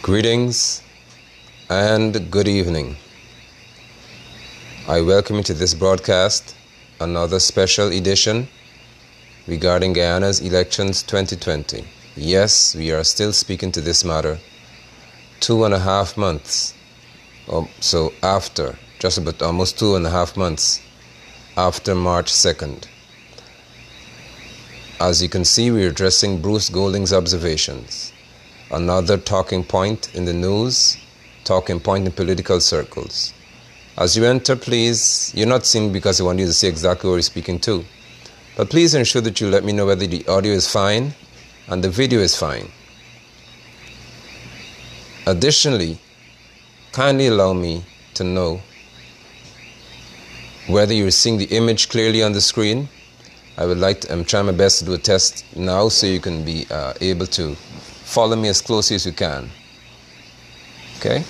Greetings and good evening. I welcome you to this broadcast, another special edition regarding Guyana's elections 2020. Yes, we are still speaking to this matter 2.5 months or so after, just about almost 2.5 months after March 2nd. As you can see, we are addressing Bruce Golding's observations. Another talking point in the news, talking point in political circles. As you enter, please, you're not seeing because I want you to see exactly what you're speaking to. But please ensure that you let me know whether the audio is fine and the video is fine. Additionally, kindly allow me to know whether you're seeing the image clearly on the screen. I'm trying my best to do a test now so you can be able to follow me as closely as you can. Okay?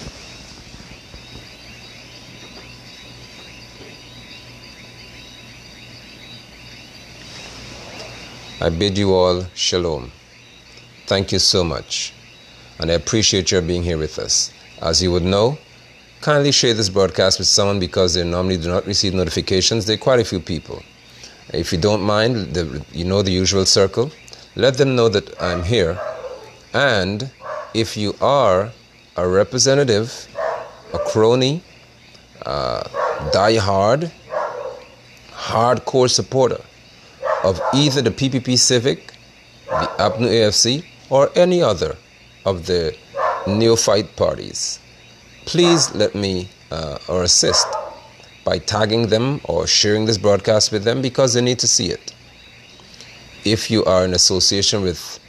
I bid you all shalom. Thank you so much. And I appreciate your being here with us. As you would know, kindly share this broadcast with someone because they normally do not receive notifications. There are quite a few people. If you don't mind, you know the usual circle. Let them know that I'm here. And if you are a representative, a crony, die-hard, hardcore supporter of either the PPP Civic, the APNU AFC, or any other of the neophyte parties, please let me or assist by tagging them or sharing this broadcast with them because they need to see it. If you are in association with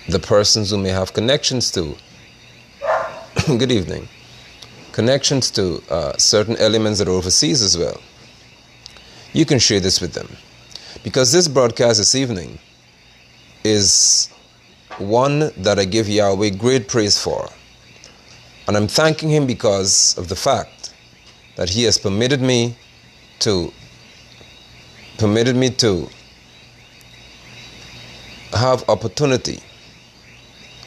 the persons who may have connections to, good evening, connections to certain elements that are overseas as well, you can share this with them. Because this broadcast this evening is one that I give Yahweh great praise for. And I'm thanking him because of the fact that he has permitted me to have opportunity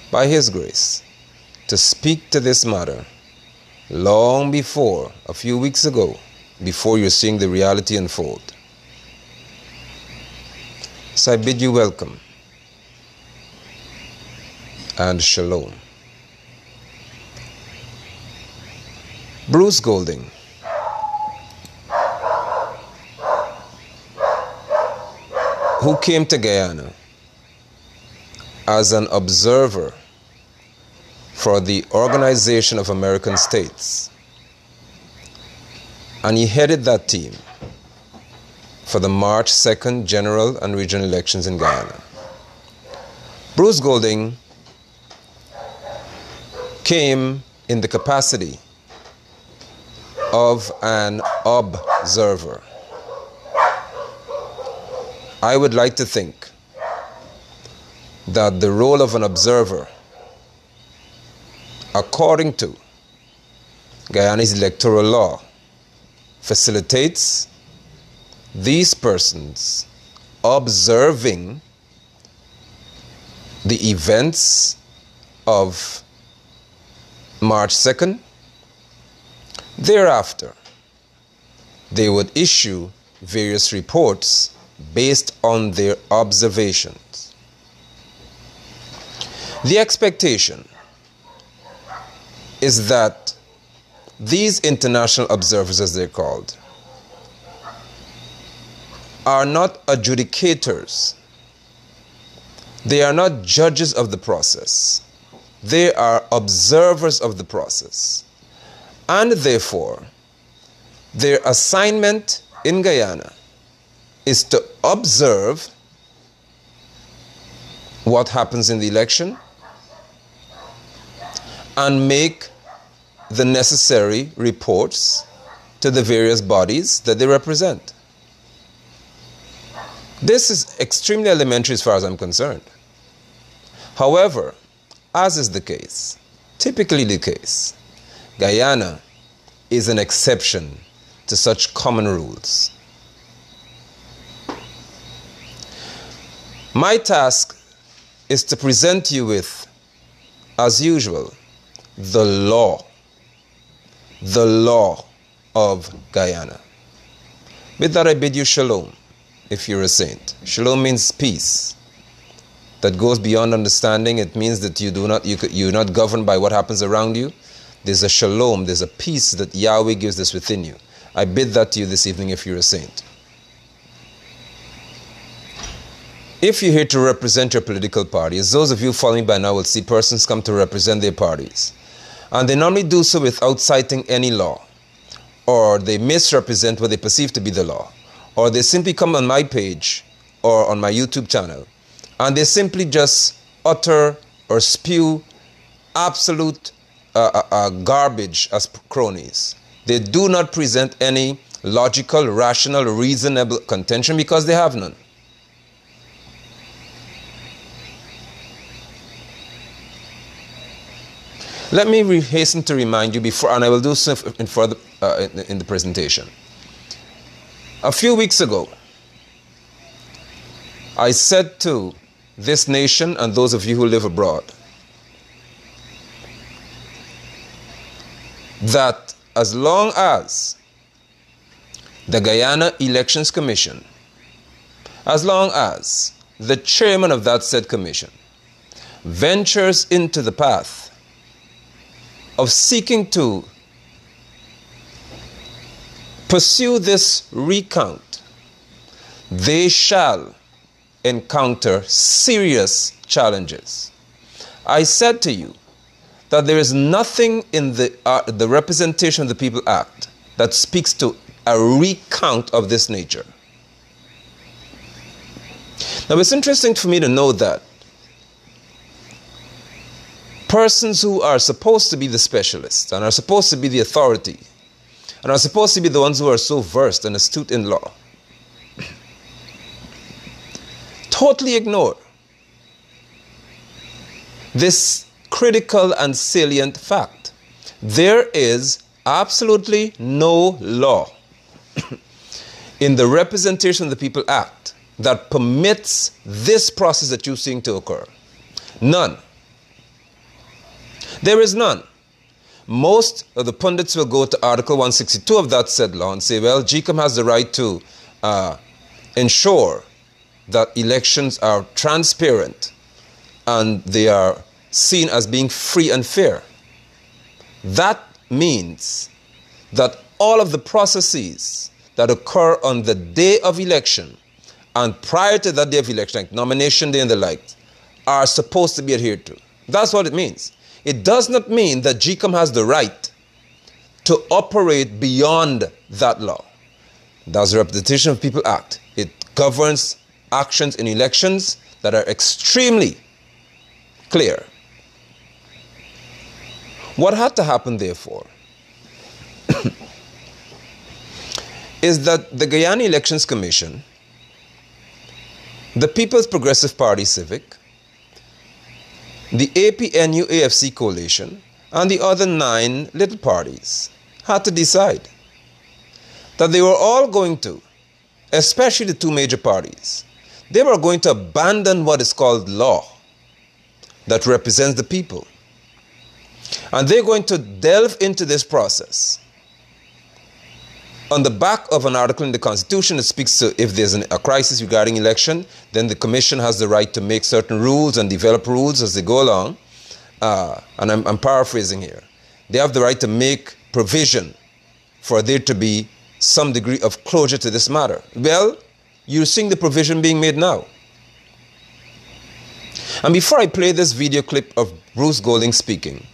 by his grace to speak to this matter long before, a few weeks ago, before you're seeing the reality unfold. So I bid you welcome and shalom. Bruce Golding, who came to Guyana as an observer for the Organization of American States, and he headed that team for the March 2nd general and regional elections in Guyana. Bruce Golding came in the capacity of an observer. I would like to think that the role of an observer, according to Guyana's electoral law, facilitates these persons observing the events of March 2nd. Thereafter, they would issue various reports based on their observations. The expectation is that these international observers, as they're called, are not adjudicators. They are not judges of the process. They are observers of the process. And therefore, their assignment in Guyana is to observe what happens in the election and make the necessary reports to the various bodies that they represent. This is extremely elementary as far as I'm concerned. However, as is the case, typically the case, Guyana is an exception to such common rules. My task is to present you with as usual, the law of Guyana. With that, I bid you shalom, if you're a saint. Shalom means peace that goes beyond understanding. It means that you're not governed by what happens around you. There's a shalom, there's a peace that Yahweh gives us within you. I bid that to you this evening if you're a saint. If you're here to represent your political party, as those of you following by now will see, persons come to represent their parties. And they normally do so without citing any law. Or they misrepresent what they perceive to be the law. Or they simply come on my page or on my YouTube channel and they simply just utter or spew absolute garbage as cronies. They do not present any logical, rational, reasonable contention because they have none. Let me hasten to remind you before, and I will do so in the presentation. A few weeks ago, I said to this nation and those of you who live abroad that as long as the Guyana Elections Commission, as long as the chairman of that said commission ventures into the path of seeking to pursue this recount, they shall encounter serious challenges. I said to you that there is nothing in the Representation of the People Act that speaks to a recount of this nature. Now, it's interesting for me to know that persons who are supposed to be the specialists and are supposed to be the authority and are supposed to be the ones who are so versed and astute in law totally ignore this critical and salient fact. There is absolutely no law in the Representation of the People Act that permits this process that you're seeing to occur. None. There is none. Most of the pundits will go to Article 162 of that said law and say, well, GCOM has the right to ensure that elections are transparent and they are seen as being free and fair. That means that all of the processes that occur on the day of election and prior to that day of election, like nomination day and the like, are supposed to be adhered to. That's what it means. It does not mean that GCOM has the right to operate beyond that law. That's the Representation of People Act. It governs actions in elections that are extremely clear. What had to happen, therefore, is that the Guyana Elections Commission, the People's Progressive Party Civic, the APNU AFC coalition, and the other 9 little parties had to decide that they were all going to, especially the 2 major parties, they were going to abandon what is called law that represents the people. And they're going to delve into this process on the back of an article in the Constitution that speaks to if there's a crisis regarding election, then the Commission has the right to make certain rules and develop rules as they go along. And I'm paraphrasing here. They have the right to make provision for there to be some degree of closure to this matter. Well, you're seeing the provision being made now. And before I play this video clip of Bruce Golding speaking,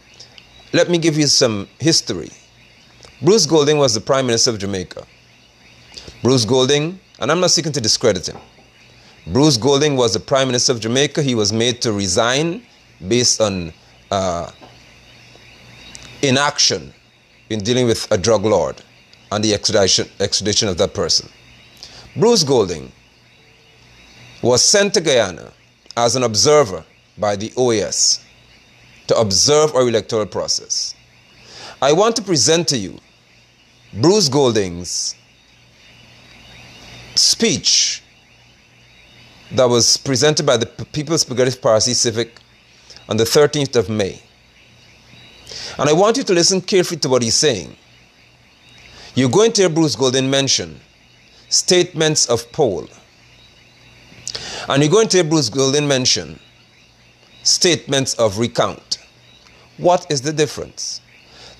let me give you some history. Bruce Golding was the Prime Minister of Jamaica. Bruce Golding, and I'm not seeking to discredit him, Bruce Golding was the Prime Minister of Jamaica. He was made to resign based on inaction in dealing with a drug lord and the extradition of that person. Bruce Golding was sent to Guyana as an observer by the OAS to observe our electoral process. I want to present to you Bruce Golding's speech that was presented by the People's Progressive Party Civic on the 13th of May, And I want you to listen carefully to what he's saying. You're going to hear Bruce Golding mention statements of poll. And you're going to hear Bruce Golding mention statements of recount. What is the difference?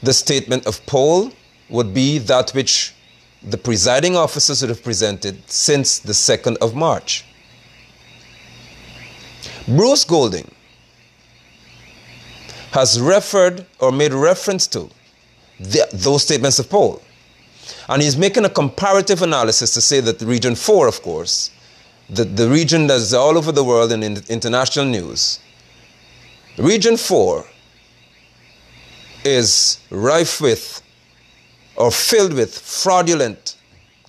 The statement of poll would be that which the presiding officers would have presented since the 2nd of March. Bruce Golding has referred or made reference to those statements of poll. And he's making a comparative analysis to say that the Region 4, of course, the region that's all over the world and in international news, Region 4 is rife with or filled with fraudulent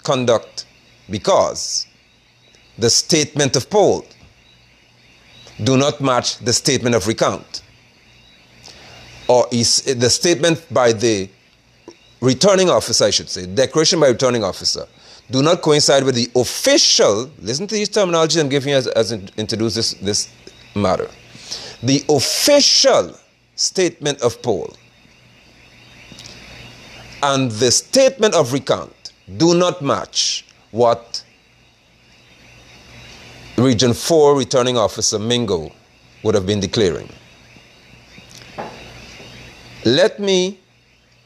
conduct because the statement of poll do not match the statement of recount, or is the statement by the returning officer, I should say, declaration by returning officer, do not coincide with the official, listen to these terminologies I'm giving you as introduce this matter, the official statement of poll and the statement of recount do not match what Region 4 returning officer Mingo would have been declaring. Let me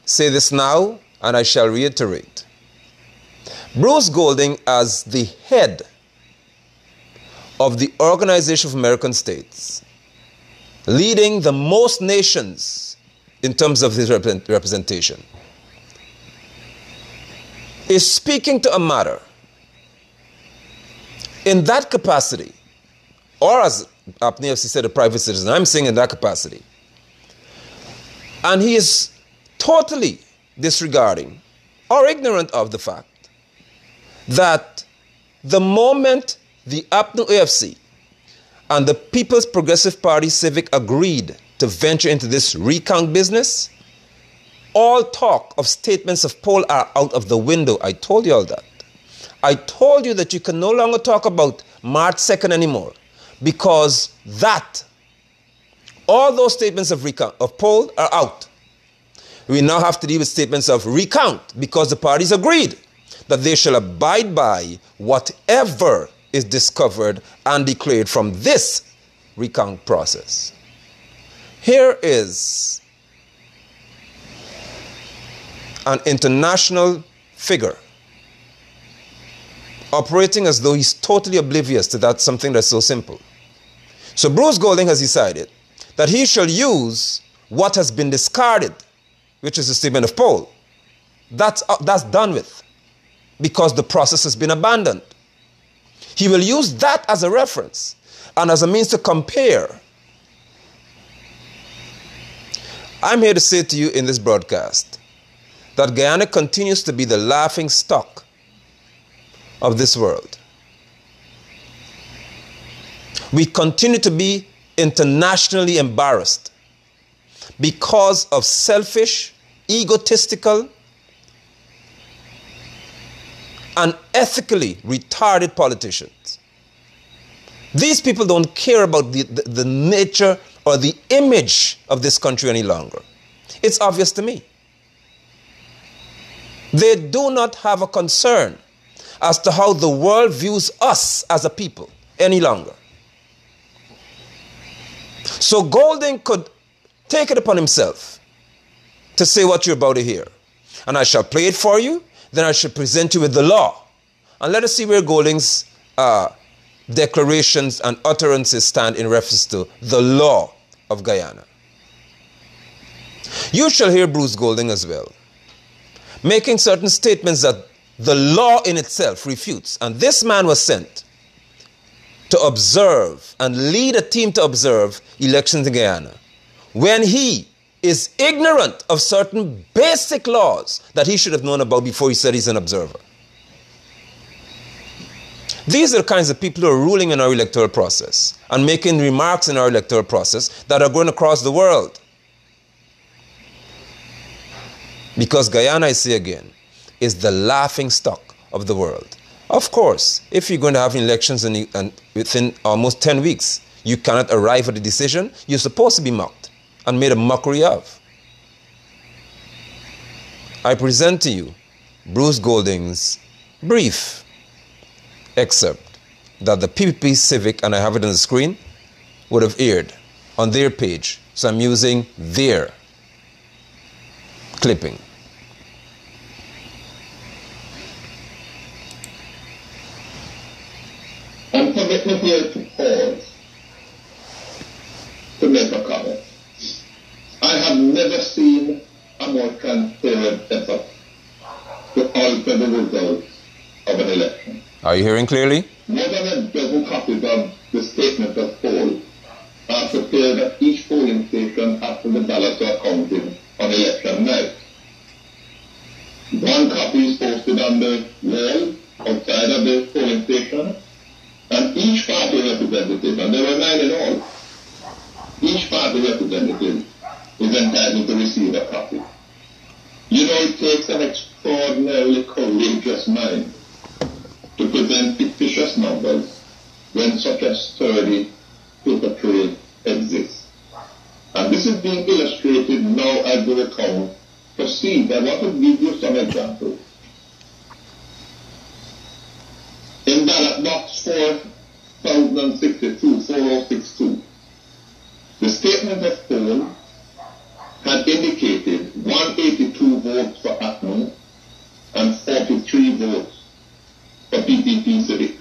say this now, and I shall reiterate. Bruce Golding, as the head of the Organization of American States, leading the most nations in terms of his representation, is speaking to a matter in that capacity, or as APNU AFC said, a private citizen. I'm saying in that capacity. And he is totally disregarding or ignorant of the fact that the moment the APNU AFC and the People's Progressive Party Civic agreed to venture into this recount business, all talk of statements of poll are out of the window. I told you all that. I told you that you can no longer talk about March 2nd anymore because all those statements of recount, of poll are out. We now have to deal with statements of recount because the parties agreed that they shall abide by whatever is discovered and declared from this recount process. Here is an international figure operating as though he's totally oblivious to that something that's so simple. So Bruce Golding has decided that he shall use what has been discarded, which is the statement of poll. That's done with because the process has been abandoned. He will use that as a reference and as a means to compare. I'm here to say to you in this broadcast that Guyana continues to be the laughing stock of this world. We continue to be internationally embarrassed because of selfish, egotistical, and ethically retarded politicians. These people don't care about the nature or the image of this country any longer. It's obvious to me. They do not have a concern as to how the world views us as a people any longer. So Golding could take it upon himself to say what you're about to hear. And I shall play it for you, then I shall present you with the law. And let us see where Golding's declarations and utterances stand in reference to the law of Guyana. You shall hear Bruce Golding as well, making certain statements that the law in itself refutes. And this man was sent to observe and lead a team to observe elections in Guyana when he is ignorant of certain basic laws that he should have known about before he said he's an observer. These are the kinds of people who are ruling in our electoral process and making remarks in our electoral process that are going across the world. Because Guyana, I say again, is the laughing stock of the world. Of course, if you're going to have elections and within almost 10 weeks, you cannot arrive at a decision, you're supposed to be mocked and made a mockery of. I present to you Bruce Golding's brief excerpt that the PPP Civic, and I have it on the screen, would have aired on their page. So I'm using their clipping. I'm committed here to pause to make a comment. I have never seen a more transparent effort to alter the results of an election. Are you hearing clearly? More than a dozen copies of the statement of poll are prepared at each polling station after the ballots are counted on election night. One copy is posted on the wall outside of the polling station, and each party representative, and there were 9 in all, each party representative is entitled to receive a copy. You know, it takes an extraordinarily courageous mind to present fictitious numbers when such a sturdy paper trail exists. And this is being illustrated now as the account proceeds. I want to give you some examples. In ballot box 4062, the statement of poll had indicated 182 votes for APNU and 43 votes for PPP Civic.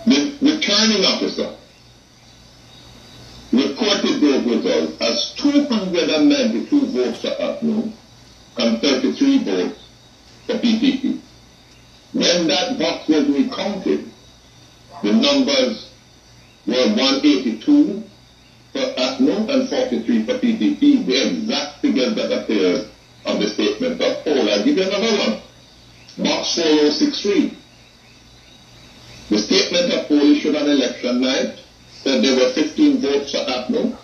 The returning officer reported those results as 292 votes for APNU and 33 votes for PPP. When that box was recounted, the numbers were 182 for APNU and 43 for PPP, the exact figures that appeared on the statement of poll. I'll give you another one. Box 4063. The statement of poll issued on election night said there were 15 votes for APNU,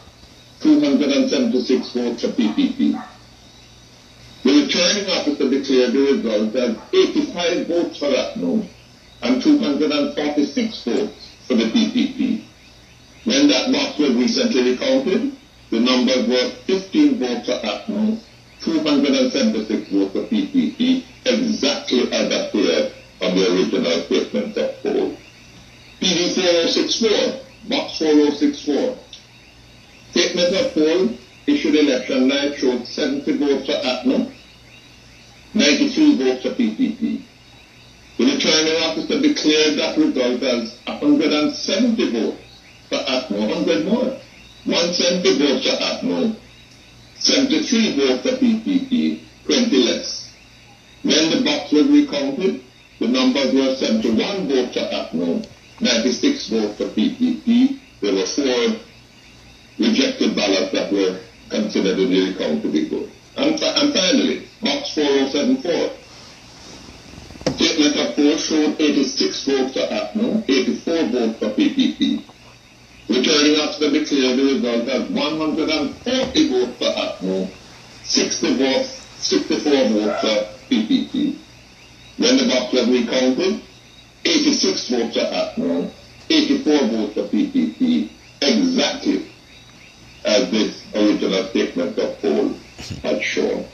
276 votes for PPP. The returning officer declared the result as 85 votes for APNU and 246 votes for the PPP. When that box was recently recounted, the numbers were 15 votes for APNU, 276 votes for PPP, exactly as appeared on the original statement of poll. PD 4064, box 4064. Statement of poll issued election night showed 70 votes for APNU, 93 votes for PPP. The returning officer declared that result as 170 votes for APNU, 100 more. 170 votes for APNU, 73 votes for PPP, 20 less. When the box was recounted, the numbers were 71 votes for APNU, 96 votes for PPP. There were 4 rejected ballots that were considered in the recount to be good. And finally, box 4074. Statement of poll showed 86 votes for APNU, 84 votes for PPP. Returning officer declared the result as 140 votes for APNU, 64 votes for PPP. When the box was recounted, 86 votes for APNU, 84 votes for PPP, exactly as this original statement of poll had shown.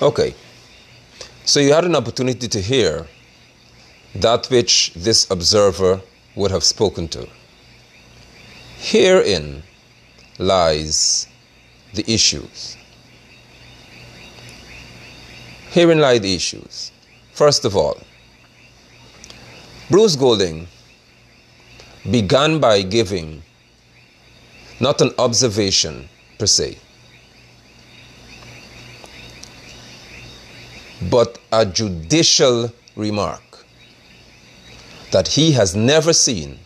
Okay. So you had an opportunity to hear that which this observer would have spoken to. Herein lies the issues. Herein lie the issues. First of all, Bruce Golding began by giving not an observation per se, but a judicial remark that he has never seen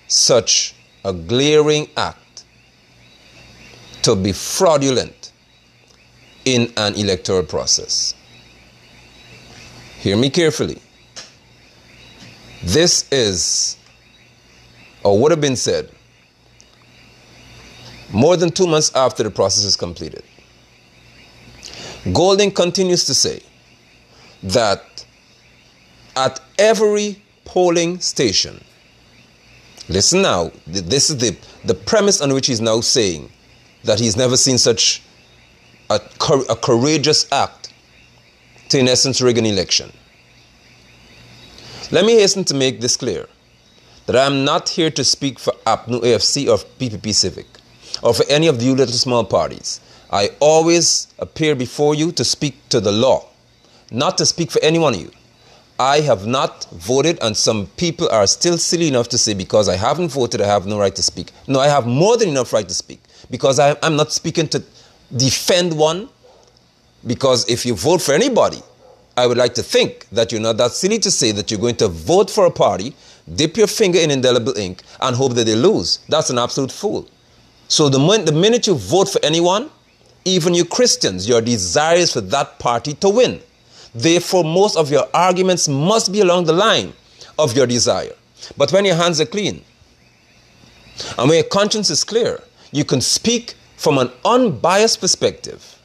such a glaring act to be fraudulent in an electoral process. Hear me carefully. This is, or would have been said, more than 2 months after the process is completed. Golding continues to say that at every polling station Listen now, this is the premise on which he's now saying that he's never seen such a courageous act to, in essence, rig an election. Let me hasten to make this clear, that I am not here to speak for APNU, AFC, or PPP Civic, or for any of you little small parties. I always appear before you to speak to the law, not to speak for any one of you. I have not voted, and some people are still silly enough to say because I haven't voted, I have no right to speak. No, I have more than enough right to speak, because I'm not speaking to defend one, because if you vote for anybody, I would like to think that you're not that silly to say that you're going to vote for a party, dip your finger in indelible ink, and hope that they lose. That's an absolute fool. So the minute you vote for anyone, even you Christians, your desire is for that party to win. Therefore, most of your arguments must be along the line of your desire. But when your hands are clean, and when your conscience is clear, you can speak from an unbiased perspective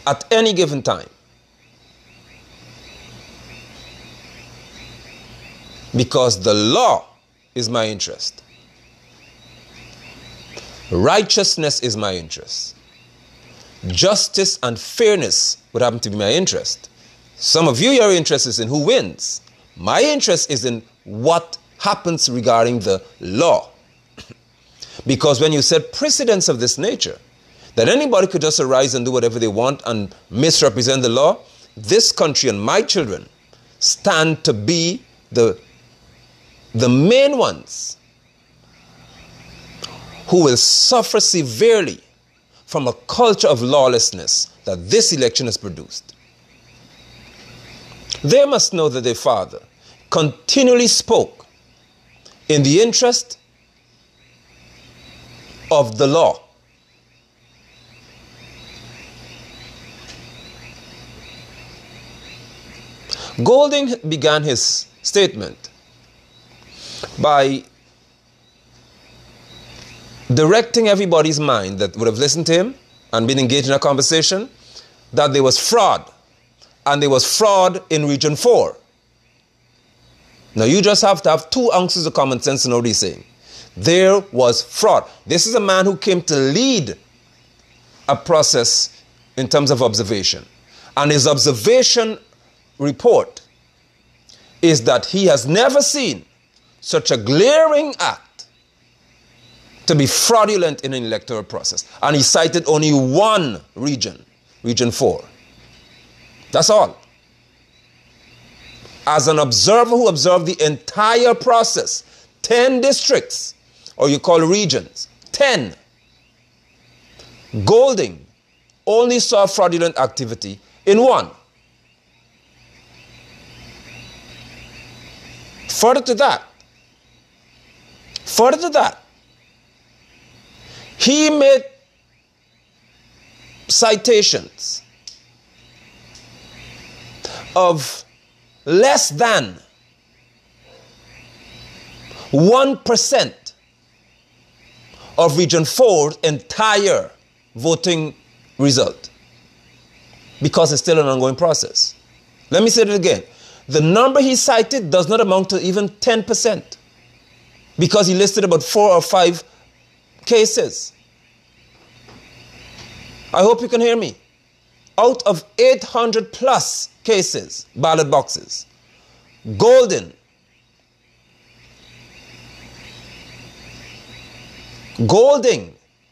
at any given time. Because the law is my interest. Righteousness is my interest. Justice and fairness would happen to be my interest. Some of you, your interest is in who wins. My interest is in what happens regarding the law. Because when you set precedents of this nature, that anybody could just arise and do whatever they want and misrepresent the law, this country and my children stand to be the main ones who will suffer severely from a culture of lawlessness that this election has produced. They must know that their father continually spoke in the interest of the law. Golding began his statement by directing everybody's mind that would have listened to him and been engaged in a conversation that there was fraud, and there was fraud in Region 4. Now you just have to have 2 ounces of common sense to know what he's saying. There was fraud. This is a man who came to lead a process in terms of observation. And his observation report is that he has never seen such a glaring act to be fraudulent in an electoral process. And he cited only one region, Region 4. That's all. As an observer who observed the entire process, 10 districts, or you call regions, 10. Golding only saw fraudulent activity in one. Further to that, he made citations of less than 1% of Region 4's entire voting result, because it's still an ongoing process. Let me say it again. The number he cited does not amount to even 10%, because he listed about 4 or 5 cases. I hope you can hear me. Out of 800 plus cases, ballot boxes, Golding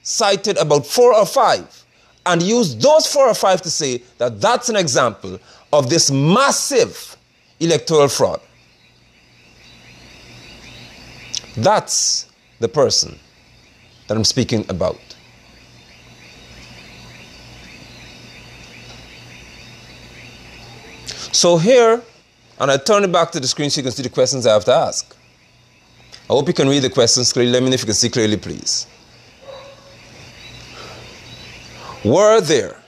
cited about 4 or 5 and used those 4 or 5 to say that that's an example of this massive electoral fraud. That's the person that I'm speaking about. So here, and I turn it back to the screen so you can see the questions I have to ask. I hope you can read the questions clearly. Let me know if you can see clearly, please. Were there,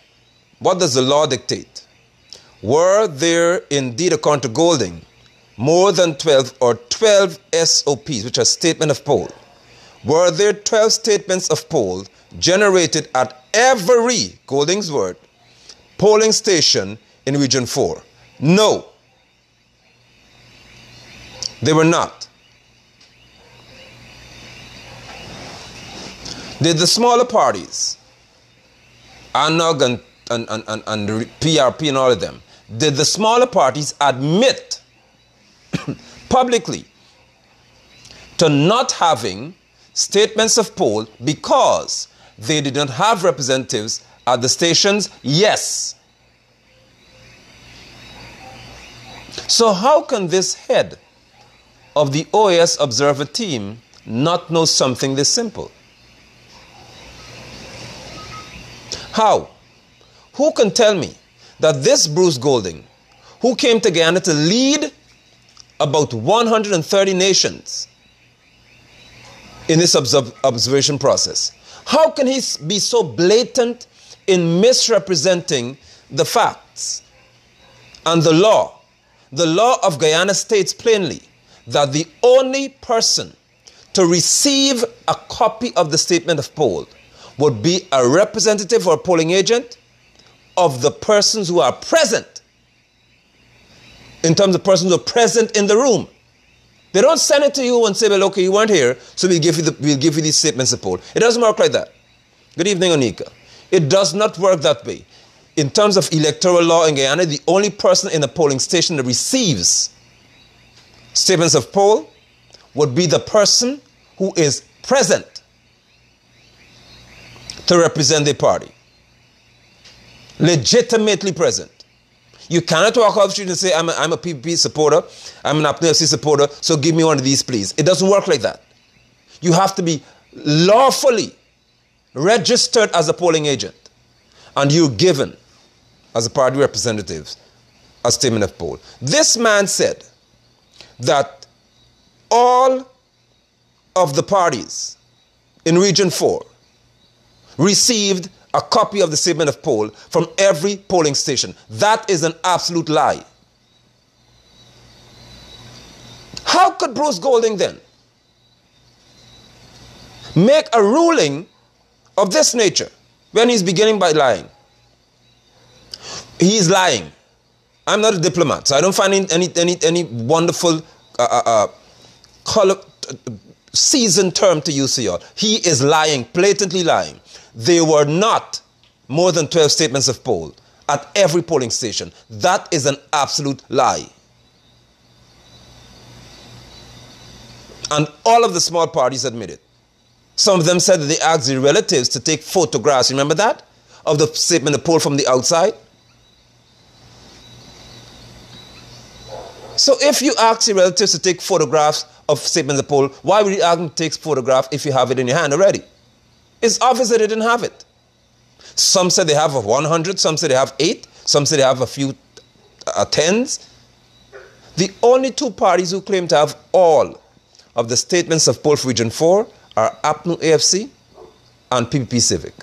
what does the law dictate? Were there indeed, according to Golding, more than 12 or 12 SOPs, which are statement of poll? Were there 12 statements of poll generated at every, Golding's word, polling station in Region 4? No, they were not. Did the smaller parties, ANOG and PRP and all of them, did the smaller parties admit publicly to not having statements of poll because they did not have representatives at the stations? Yes. So how can this head of the OAS Observer team not know something this simple? How? Who can tell me that this Bruce Golding, who came to Guyana to lead about 130 nations in this observation process, how can he be so blatant in misrepresenting the facts and the law? The law of Guyana states plainly that the only person to receive a copy of the statement of poll would be a representative or a polling agent of the persons who are present, in terms of persons who are present in the room. They don't send it to you and say, well, okay, you weren't here, so we'll give you these statements of poll. It doesn't work like that. Good evening, Onika. It does not work that way. In terms of electoral law in Guyana, the only person in a polling station that receives statements of poll would be the person who is present to represent the party. Legitimately present. You cannot walk off the street and say, I'm a PPP supporter, I'm an APNU supporter, so give me one of these, please. It doesn't work like that. You have to be lawfully registered as a polling agent, and you're given, as a party representative, a statement of poll. This man said that all of the parties in Region 4 received a copy of the statement of poll from every polling station. That is an absolute lie. How could Bruce Golding then make a ruling of this nature when he's beginning by lying? He's lying. I'm not a diplomat, so I don't find any wonderful seasoned term to use here. He is lying, blatantly lying. There were not more than 12 statements of poll at every polling station. That is an absolute lie. And all of the small parties admit it. Some of them said that they asked their relatives to take photographs, remember that? Of the statement of poll from the outside. So if you ask your relatives to take photographs of statements of poll, why would you ask them to take photographs if you have it in your hand already? It's obvious that they didn't have it. Some said they have 100, some said they have 8, some said they have a few tens. The only two parties who claim to have all of the statements of poll for Region 4 are APNU AFC and PPP Civic.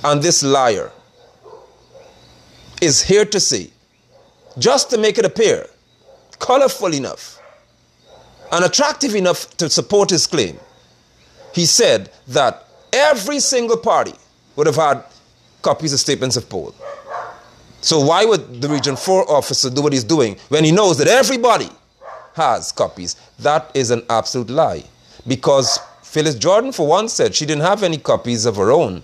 And this liar is here to say, just to make it appear colorful enough and attractive enough to support his claim, he said that every single party would have had copies of statements of poll. So why would the Region 4 officer do what he's doing when he knows that everybody has copies? That is an absolute lie. Because Phyllis Jordan, for one, said she didn't have any copies of her own,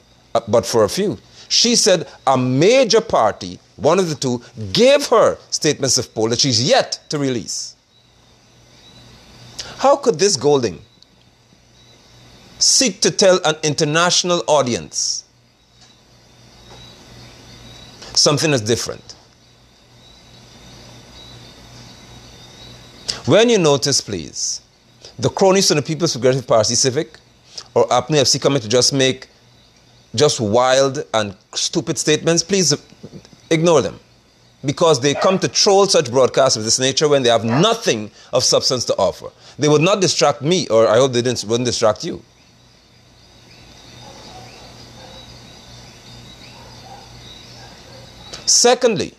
but for a few. She said a major party, one of the two, gave her statements of poll that she's yet to release. How could this Golding seek to tell an international audience something that's different? When you notice, please, the cronies from the People's Progressive Party Civic or APNU AFC coming to just make just wild and stupid statements, please ignore them. Because they come to troll such broadcasts of this nature when they have nothing of substance to offer. They would not distract me, or I hope they wouldn't distract you. Secondly,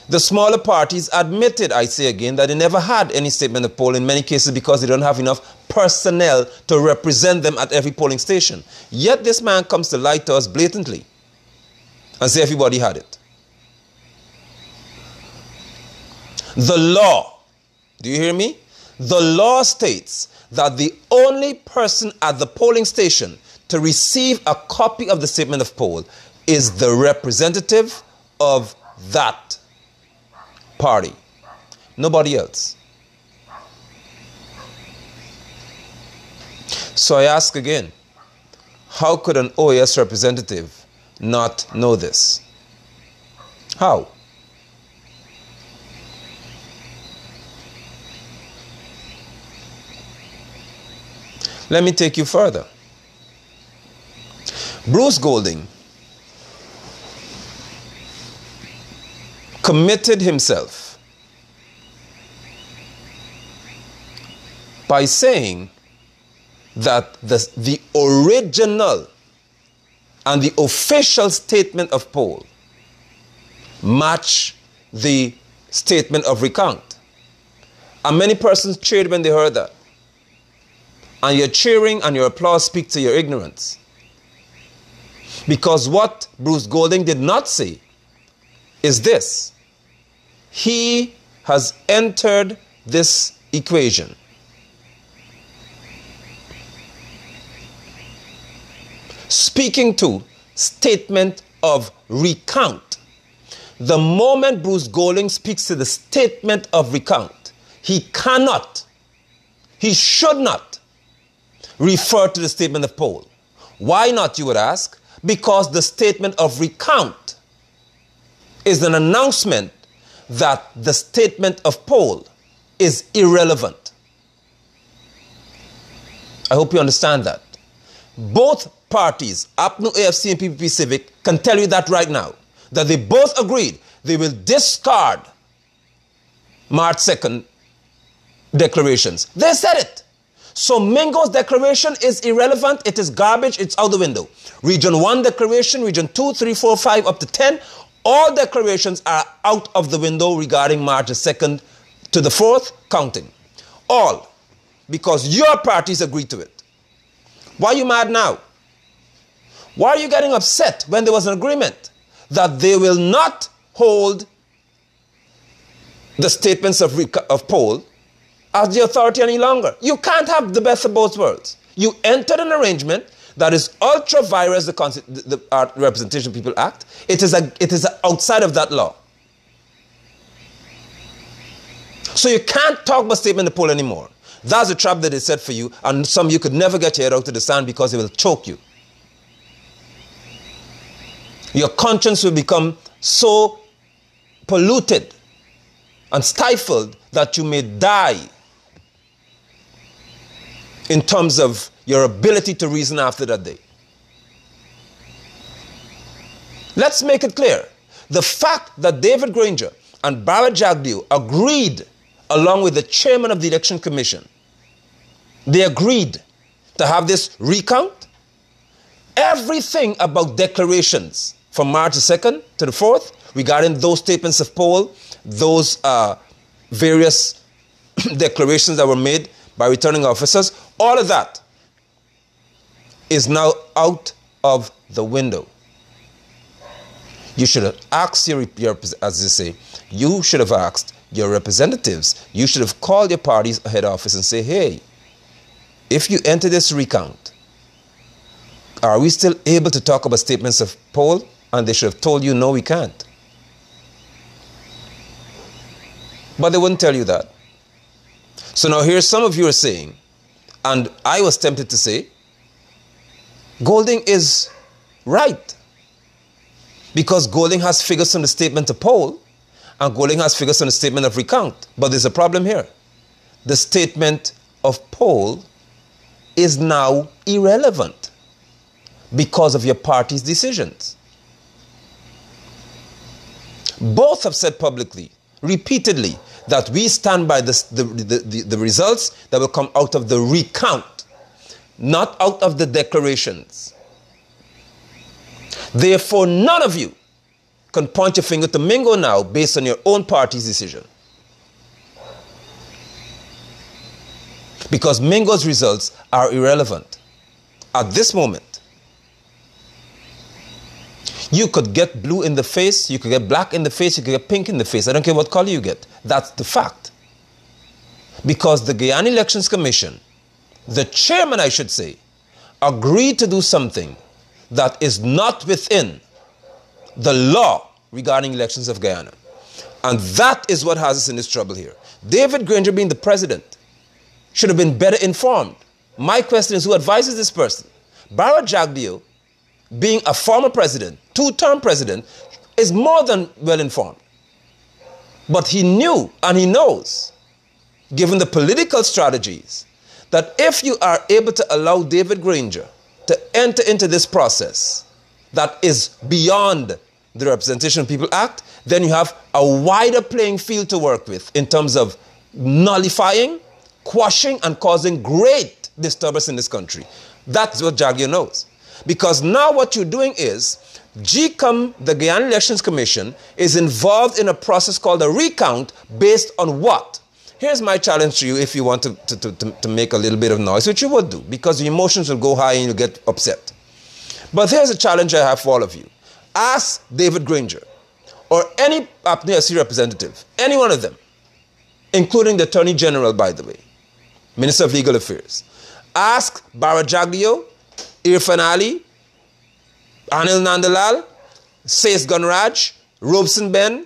the smaller parties admitted, I say again, that they never had any statement of poll in many cases because they don't have enough personnel to represent them at every polling station. Yet this man comes to lie to us blatantly and say everybody had it. The law, do you hear me? The law states that the only person at the polling station to receive a copy of the statement of poll is the representative of that party. Nobody else. So I ask again, how could an OAS representative not know this? How? Let me take you further. Bruce Golding committed himself by saying that the original and the official statement of poll match the statement of recount. And many persons cheered when they heard that. And your cheering and your applause speak to your ignorance. Because what Bruce Golding did not say is this: he has entered this equation. Speaking to statement of recount. The moment Bruce Golding speaks to the statement of recount, he cannot, he should not refer to the statement of poll. Why not, you would ask? Because the statement of recount is an announcement that the statement of poll is irrelevant. I hope you understand that. Both parties, APNU, AFC, and PPP Civic, can tell you that right now, that they both agreed they will discard March 2nd declarations. They said it. So Mingo's declaration is irrelevant. It is garbage. It's out the window. Region 1 declaration, Region 2, 3, 4, 5, up to 10, all declarations are out of the window regarding March 2nd to the 4th counting. All. Because your parties agreed to it. Why are you mad now? Why are you getting upset when there was an agreement that they will not hold the statements of poll as the authority any longer? You can't have the best of both worlds. You entered an arrangement that is ultra vires the Representation of People Act. It is outside of that law. So you can't talk about statement of poll anymore. That's a trap that they set for you, and some you could never get your head out to the sand because it will choke you. Your conscience will become so polluted and stifled that you may die in terms of your ability to reason after that day. Let's make it clear. The fact that David Granger and Barrett Jagdeo agreed, along with the chairman of the Election Commission, they agreed to have this recount. Everything about declarations from March 2nd to the 4th regarding those statements of poll, those various declarations that were made by returning officers, all of that is now out of the window. You should have asked your as they say, you should have asked your representatives, you should have called your party's head office and say, hey, if you enter this recount, are we still able to talk about statements of poll? And they should have told you, no, we can't. But they wouldn't tell you that. So now here some of you are saying, and I was tempted to say, Golding is right. Because Golding has figures on the statement of poll, and Golding has figures on the statement of recount. But there's a problem here. The statement of poll is now irrelevant because of your party's decisions. Both have said publicly, repeatedly, that we stand by the results that will come out of the recount, not out of the declarations. Therefore, none of you can point your finger to Mingo now based on your own party's decision. Because Mingo's results are irrelevant at this moment. You could get blue in the face, you could get black in the face, you could get pink in the face. I don't care what color you get. That's the fact. Because the Guyana Elections Commission the chairman, I should say, agreed to do something that is not within the law regarding elections of Guyana. And that is what has us in this trouble here. David Granger, being the president, should have been better informed. My question is, who advises this person? Barra Jagdeo, being a former president, two-term president, is more than well informed. But he knew and he knows, given the political strategies, that if you are able to allow David Granger to enter into this process that is beyond the Representation of People Act, then you have a wider playing field to work with in terms of nullifying, quashing, and causing great disturbance in this country. That's what Jagdeo knows. Because now what you're doing is, GCOM, the Guyana Elections Commission, is involved in a process called a recount based on what? Here's my challenge to you if you want to make a little bit of noise, which you would do, because your emotions will go high and you'll get upset. But here's a challenge I have for all of you. Ask David Granger or any APNU AFC representative, any one of them, including the Attorney General, by the way, Minister of Legal Affairs. Ask Barra Jagdeo, Irfan Ali, Anil Nandalal, Sais Gunraj, Robson Ben,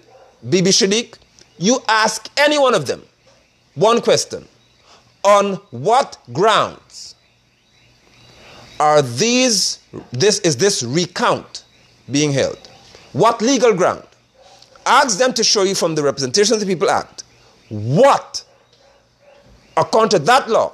Bibi Shadiq. You ask any one of them one question. On what grounds are this recount being held? What legal ground? Ask them to show you from the Representation of the People Act what, according to that law,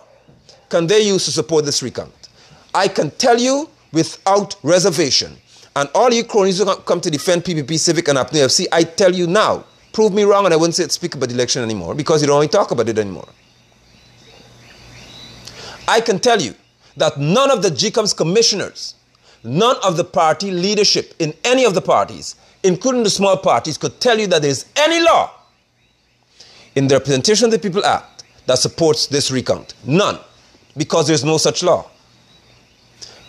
can they use to support this recount. I can tell you without reservation, and all you cronies who come to defend PPP, Civic, and APNU AFC, I tell you now, prove me wrong and I wouldn't speak about the election anymore, because you don't want to talk about it anymore. I can tell you that none of the GCOM's commissioners, none of the party leadership in any of the parties, including the small parties, could tell you that there is any law in the Representation of the People Act that supports this recount. None. Because there's no such law.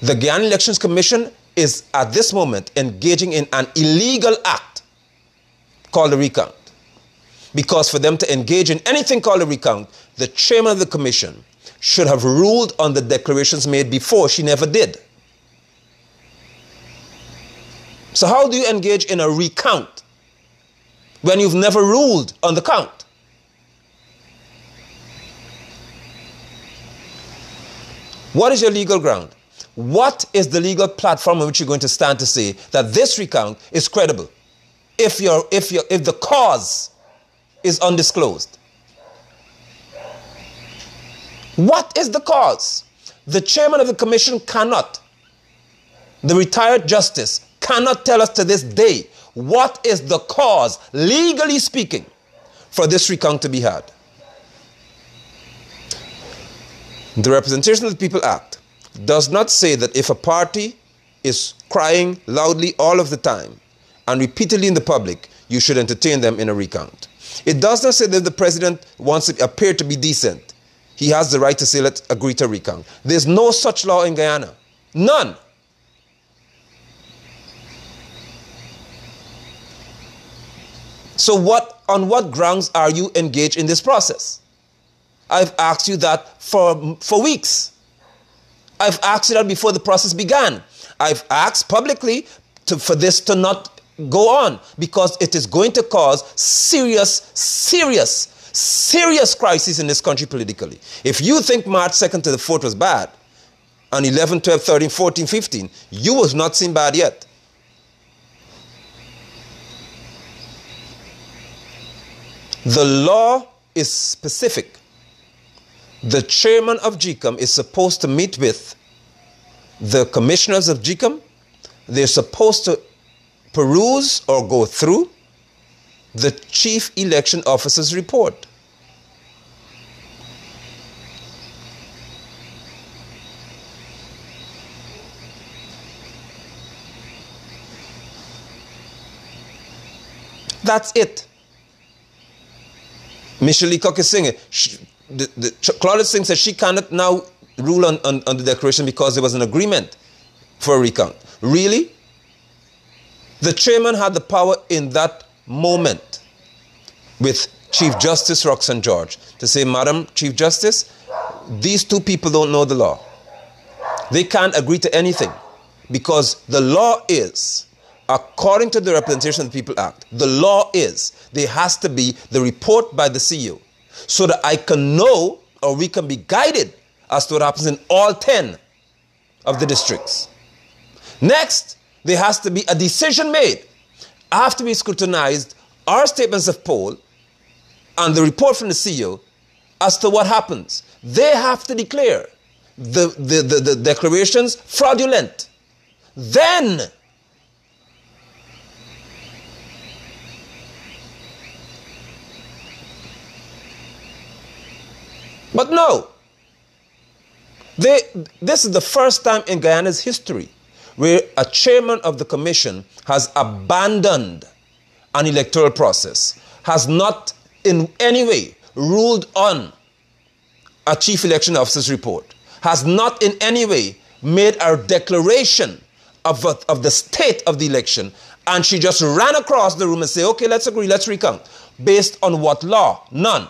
The Guyana Elections Commission is at this moment engaging in an illegal act called a recount. Because for them to engage in anything called a recount, the chairman of the commission should have ruled on the declarations made before. She never did. So how do you engage in a recount when you've never ruled on the count? What is your legal ground? What is the legal platform on which you're going to stand to say that this recount is credible if the cause is undisclosed? What is the cause? The chairman of the commission cannot, the retired justice cannot tell us to this day what is the cause, legally speaking, for this recount to be had. The Representation of the People Act does not say that if a party is crying loudly all of the time and repeatedly in the public, you should entertain them in a recount. It does not say that if the president wants to appear to be decent, he has the right to say, let's agree to recount. There's no such law in Guyana. None. So on what grounds are you engaged in this process? I've asked you that for weeks. I've asked you that before the process began. I've asked publicly for this to not go on because it is going to cause serious crisis in this country politically. If you think March 2nd to the 4th was bad, and 11, 12, 13, 14, 15, you was not seen bad yet. The law is specific. The chairman of GCOM is supposed to meet with the commissioners of GCOM. They're supposed to peruse or go through the chief election officer's report. That's it. Michelle Leacock is saying it. Claudette Singh says she cannot now rule on the declaration because there was an agreement for a recount. Really? The chairman had the power in that moment with Chief Justice Roxanne George to say, Madam Chief Justice, these two people don't know the law. They can't agree to anything because the law is, according to the Representation of the People Act, the law is there has to be the report by the CEO so that I can know, or we can be guided as to what happens in all 10 of the districts. Next, there has to be a decision made. After we scrutinized our statements of poll and the report from the CEO as to what happens, they have to declare the declarations fraudulent. Then but no, this is the first time in Guyana's history where a chairman of the commission has abandoned an electoral process, has not in any way ruled on a chief election officer's report, has not in any way made a declaration of the state of the election, and she just ran across the room and said, okay, let's agree, let's recount. Based on what law? None.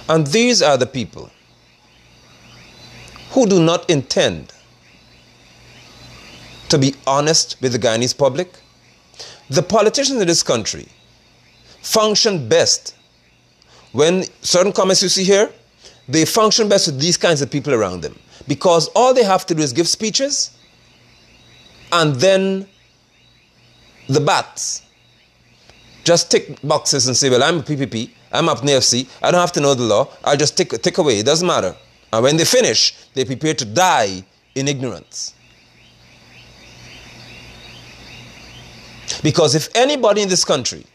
And these are the people who do not intend to be honest with the Guyanese public. The politicians in this country function best when certain comments you see here, they function best with these kinds of people around them, because all they have to do is give speeches, and then the bats just tick boxes and say, well, I'm a PPP, I'm up in the AFC, I don't have to know the law, I'll just tick away, it doesn't matter. And when they finish, they prepare to die in ignorance. Because if anybody in this country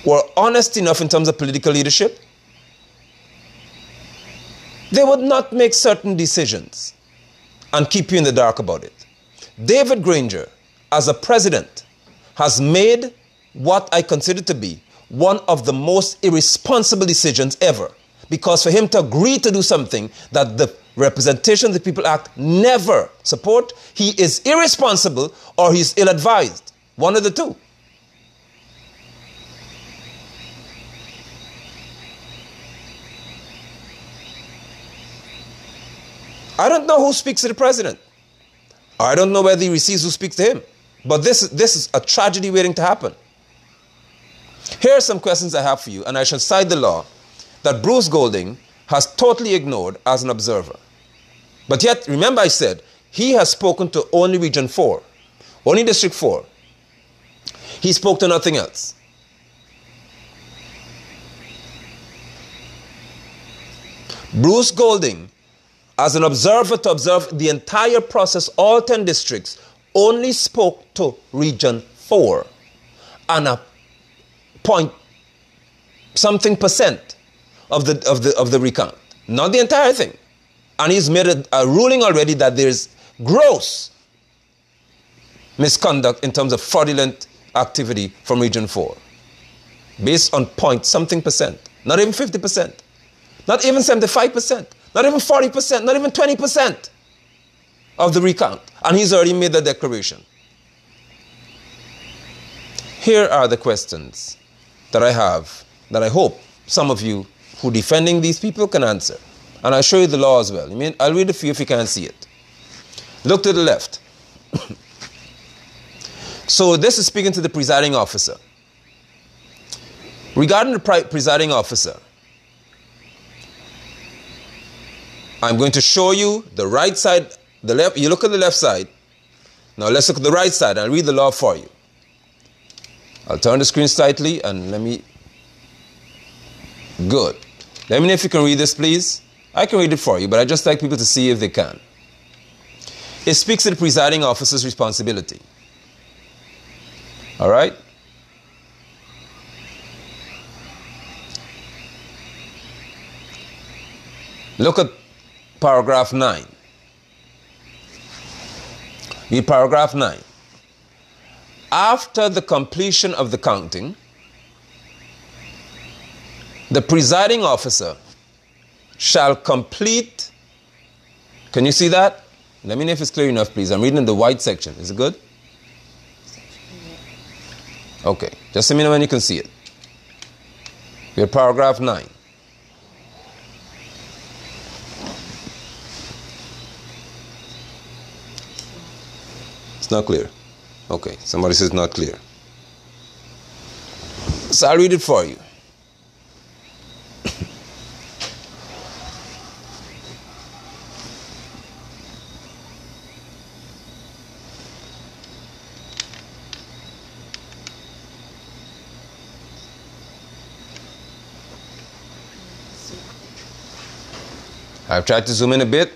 were honest enough in terms of political leadership, they would not make certain decisions and keep you in the dark about it. David Granger, as a president, has made what I consider to be one of the most irresponsible decisions ever. Because for him to agree to do something that the Representation of the People Act never support, he is irresponsible or he's ill-advised. One of the two. I don't know who speaks to the president. I don't know whether he receives who speaks to him. But this is a tragedy waiting to happen. Here are some questions I have for you, and I shall cite the law that Bruce Golding has totally ignored as an observer. But yet, remember I said, he has spoken to only Region 4, only District 4. He spoke to nothing else. Bruce Golding, as an observer to observe the entire process, all 10 districts, only spoke to Region 4 and a point something percent of the recount, not the entire thing. And he's made a ruling already that there's gross misconduct in terms of fraudulent activity from Region 4, based on point something percent, not even 50%, not even 75%, not even 40%, not even 20% of the recount. And he's already made the declaration. Here are the questions that I have, that I hope some of you who are defending these people can answer. And I'll show you the law as well. I'll read it for you if you can't see it. Look to the left. So this is speaking to the presiding officer. Regarding the presiding officer, I'm going to show you the right side, the left. You look at the left side. Now let's look at the right side. I'll read the law for you. I'll turn the screen slightly and let me... Good. Let me know if you can read this, please. I can read it for you, but I just like people to see if they can. It speaks to the presiding officer's responsibility. All right? Look at paragraph 9. Read paragraph 9. After the completion of the counting, the presiding officer shall complete. Can you see that? Let me know if it's clear enough, please. I'm reading in the white section. Is it good? Okay. Just let me know when you can see it. We're at paragraph 9. It's not clear. Okay. Somebody says not clear. So I'll read it for you. I've tried to zoom in a bit.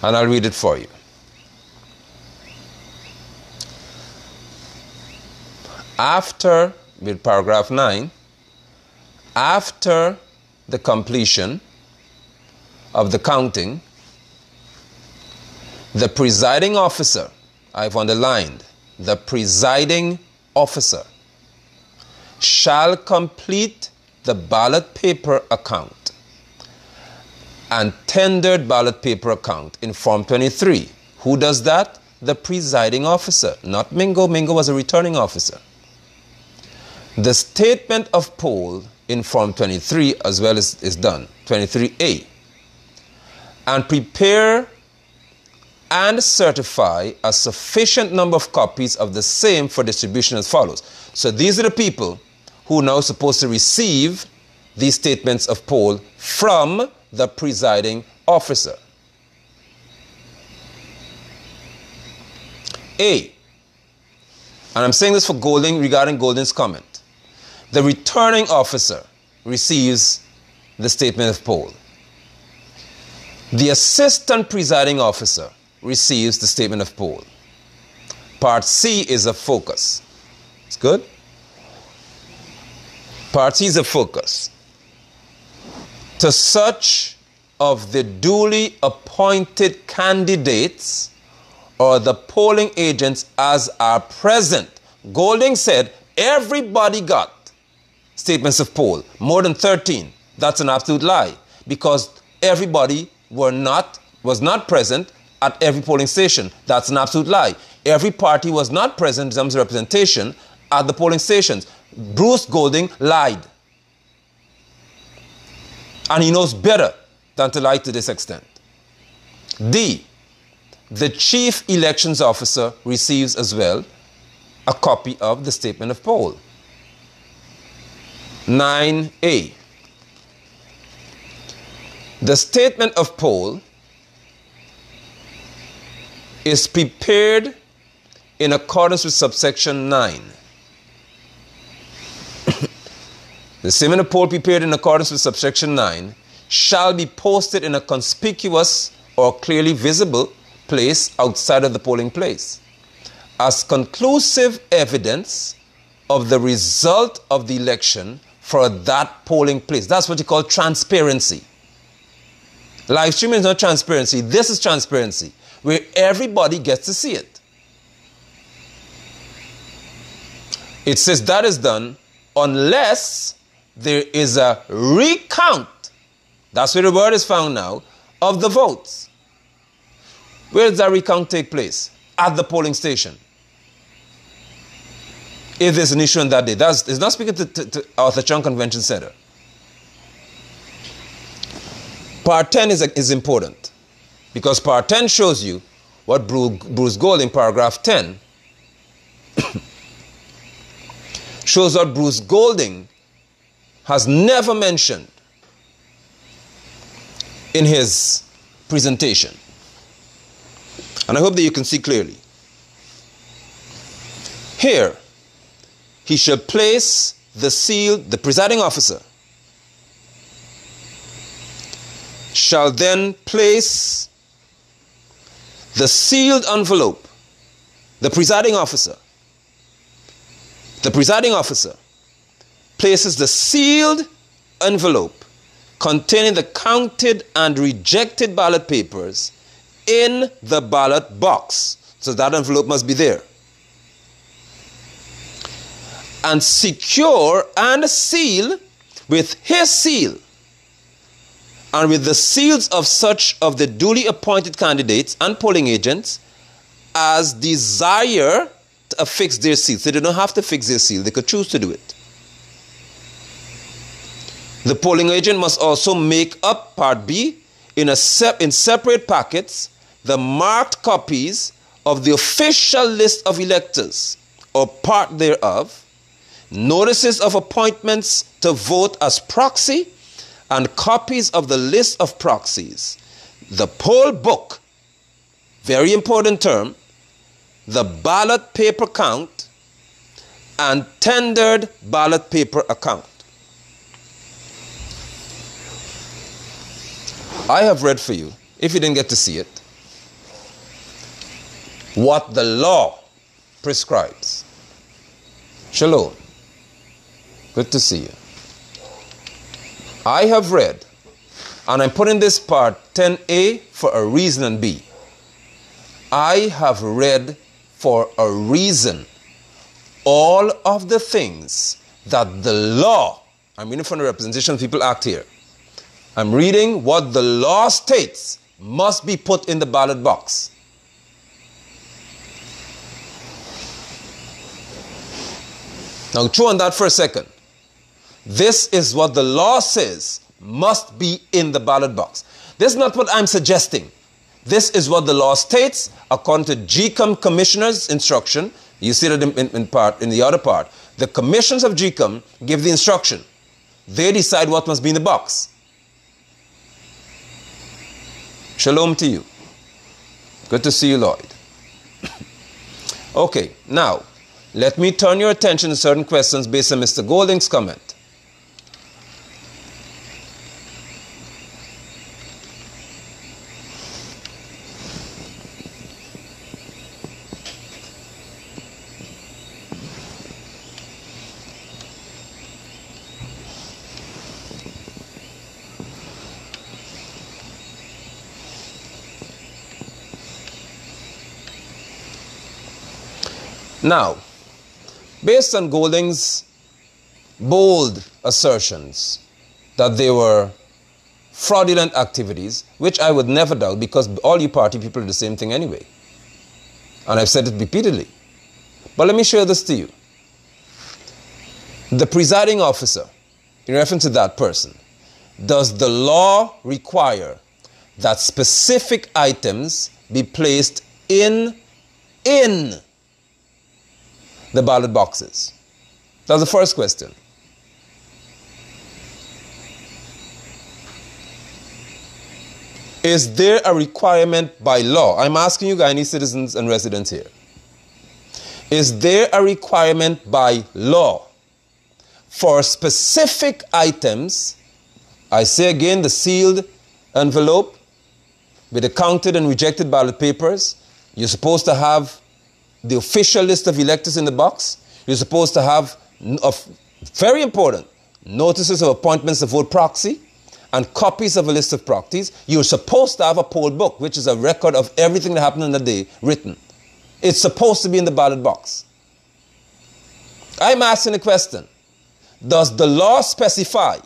And I'll read it for you. After, with paragraph 9, after the completion of the counting, the presiding officer, I've underlined, the presiding officer shall complete the ballot paper account and tendered ballot paper account in Form 23. Who does that? The presiding officer, not Mingo. Mingo was a returning officer. The statement of poll in Form 23 as well is done, 23A. And prepare and certify a sufficient number of copies of the same for distribution as follows. So these are the people who are now supposed to receive these statements of poll from the presiding officer. A. And I'm saying this for Golding regarding Golding's comment. The returning officer receives the statement of poll. The assistant presiding officer receives the statement of poll. Part C is a focus. It's good? Part C is a focus. To such of the duly appointed candidates or the polling agents as are present. Golding said everybody got statements of poll, more than 13. That's an absolute lie, because everybody was not present at every polling station. That's an absolute lie. Every party was not present in terms of representation at the polling stations. Bruce Golding lied. And he knows better than to lie to this extent. D. The chief elections officer receives as well a copy of the statement of poll. 9A. The statement of poll is prepared in accordance with subsection 9. The statement of poll prepared in accordance with subsection 9 shall be posted in a conspicuous or clearly visible place outside of the polling place as conclusive evidence of the result of the election for that polling place. That's what you call transparency. Live streaming is not transparency. This is transparency, where everybody gets to see it. It says that is done unless there is a recount. That's where the word is found now, of the votes. Where does that recount take place? At the polling station. If there's an issue on that day. It's not speaking to Arthur Chung Convention Center. Part 10 is important, because part 10 shows you what Bruce Golding, paragraph 10, shows what Bruce Golding has never mentioned in his presentation. And I hope that you can see clearly. Here, he shall place the seal, the presiding officer shall then place the sealed envelope. The presiding officer places the sealed envelope containing the counted and rejected ballot papers in the ballot box. So that envelope must be there. And secure and seal with his seal and with the seals of such of the duly appointed candidates and polling agents as desire to affix their seal. So they don't have to fix their seal. They could choose to do it. The polling agent must also make up Part B in separate packets the marked copies of the official list of electors or part thereof, notices of appointments to vote as proxy, and copies of the list of proxies, the poll book, very important term, the ballot paper count, and tendered ballot paper account. I have read for you, if you didn't get to see it, what the law prescribes. Shalom. Good to see you. I have read, and I'm putting this part 10A for a reason and B. I have read for a reason all of the things that the law, I'm reading from the Representation of People Act here. I'm reading what the law states must be put in the ballot box. Now, chew on that for a second. This is what the law says must be in the ballot box. This is not what I'm suggesting. This is what the law states according to GCOM Commissioner's instruction. You see that in the other part. The commissions of GCOM give the instruction. They decide what must be in the box. Shalom to you. Good to see you, Lloyd. Okay, now, let me turn your attention to certain questions based on Mr. Golding's comment. Now, based on Golding's bold assertions that they were fraudulent activities, which I would never doubt because all you party people do the same thing anyway. And I've said it repeatedly. But let me share this to you. The presiding officer, in reference to that person, does the law require that specific items be placed in the ballot boxes? That's the first question. Is there a requirement by law? I'm asking you Guyanese citizens and residents here. Is there a requirement by law for specific items? I say again, the sealed envelope with the counted and rejected ballot papers. You're supposed to have the official list of electors in the box. You're supposed to have, very important, notices of appointments to vote proxy and copies of a list of proxies. You're supposed to have a poll book, which is a record of everything that happened in the day written. It's supposed to be in the ballot box. I'm asking a question. Does the law specify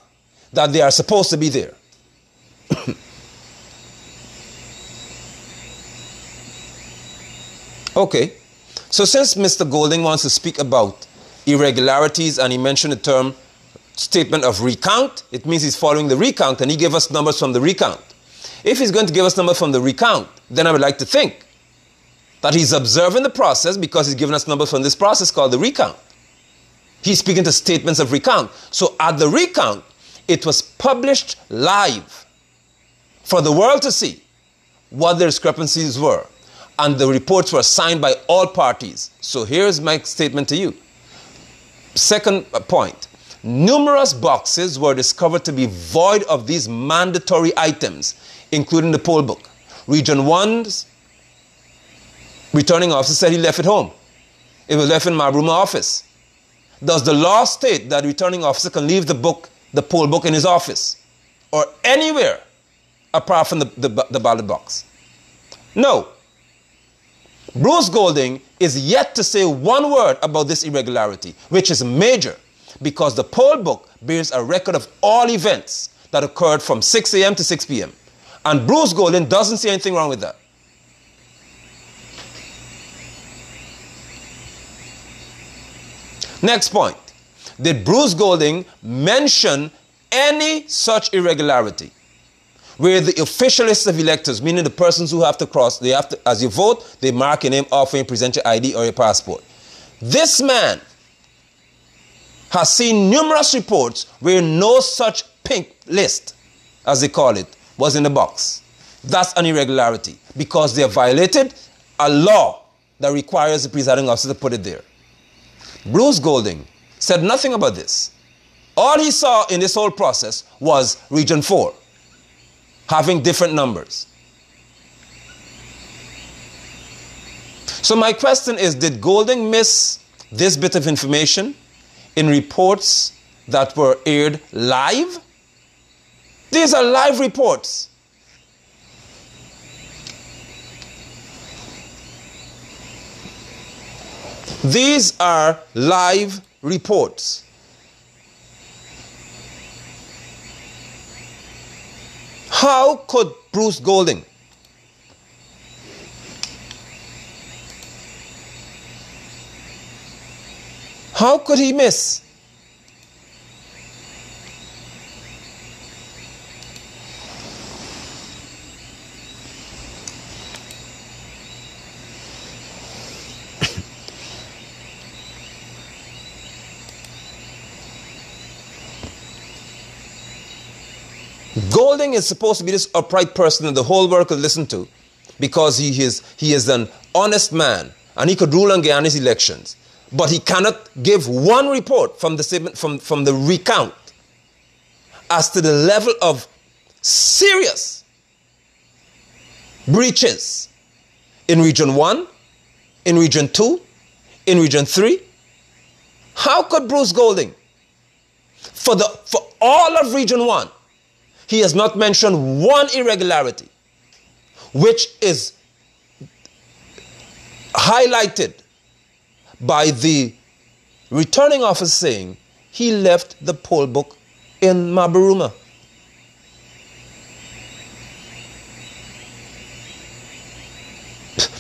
that they are supposed to be there? Okay. So since Mr. Golding wants to speak about irregularities and he mentioned the term statement of recount, it means he's following the recount and he gave us numbers from the recount. If he's going to give us numbers from the recount, then I would like to think that he's observing the process because he's given us numbers from this process called the recount. He's speaking to statements of recount. So at the recount, it was published live for the world to see what the discrepancies were. And the reports were signed by all parties. So here's my statement to you. Second point. Numerous boxes were discovered to be void of these mandatory items, including the poll book. Region 1's returning officer said he left it home. It was left in my room office. Does the law state that the returning officer can leave the poll book in his office? or anywhere apart from the ballot box. No. Bruce Golding is yet to say one word about this irregularity, which is major because the poll book bears a record of all events that occurred from 6 a.m. to 6 p.m. And Bruce Golding doesn't see anything wrong with that. Next point. Did Bruce Golding mention any such irregularity where the official list of electors, meaning the persons who have to cross, they have to, as you vote, they mark your name off when you present your ID or your passport? This man has seen numerous reports where no such pink list, as they call it, was in the box. That's an irregularity because they have violated a law that requires the presiding officer to put it there. Bruce Golding said nothing about this. All he saw in this whole process was Region 4 having different numbers. So my question is, did Golding miss this bit of information in reports that were aired live? These are live reports. These are live reports. How could Bruce Golding how could he miss? Golding is supposed to be this upright person that the whole world could listen to because he is an honest man and he could rule on Guyana's elections. But he cannot give one report from the recount as to the level of serious breaches in Region 1, in Region 2, in Region 3. How could Bruce Golding, for all of Region 1, he has not mentioned one irregularity, which is highlighted by the returning officer saying he left the poll book in Mabaruma.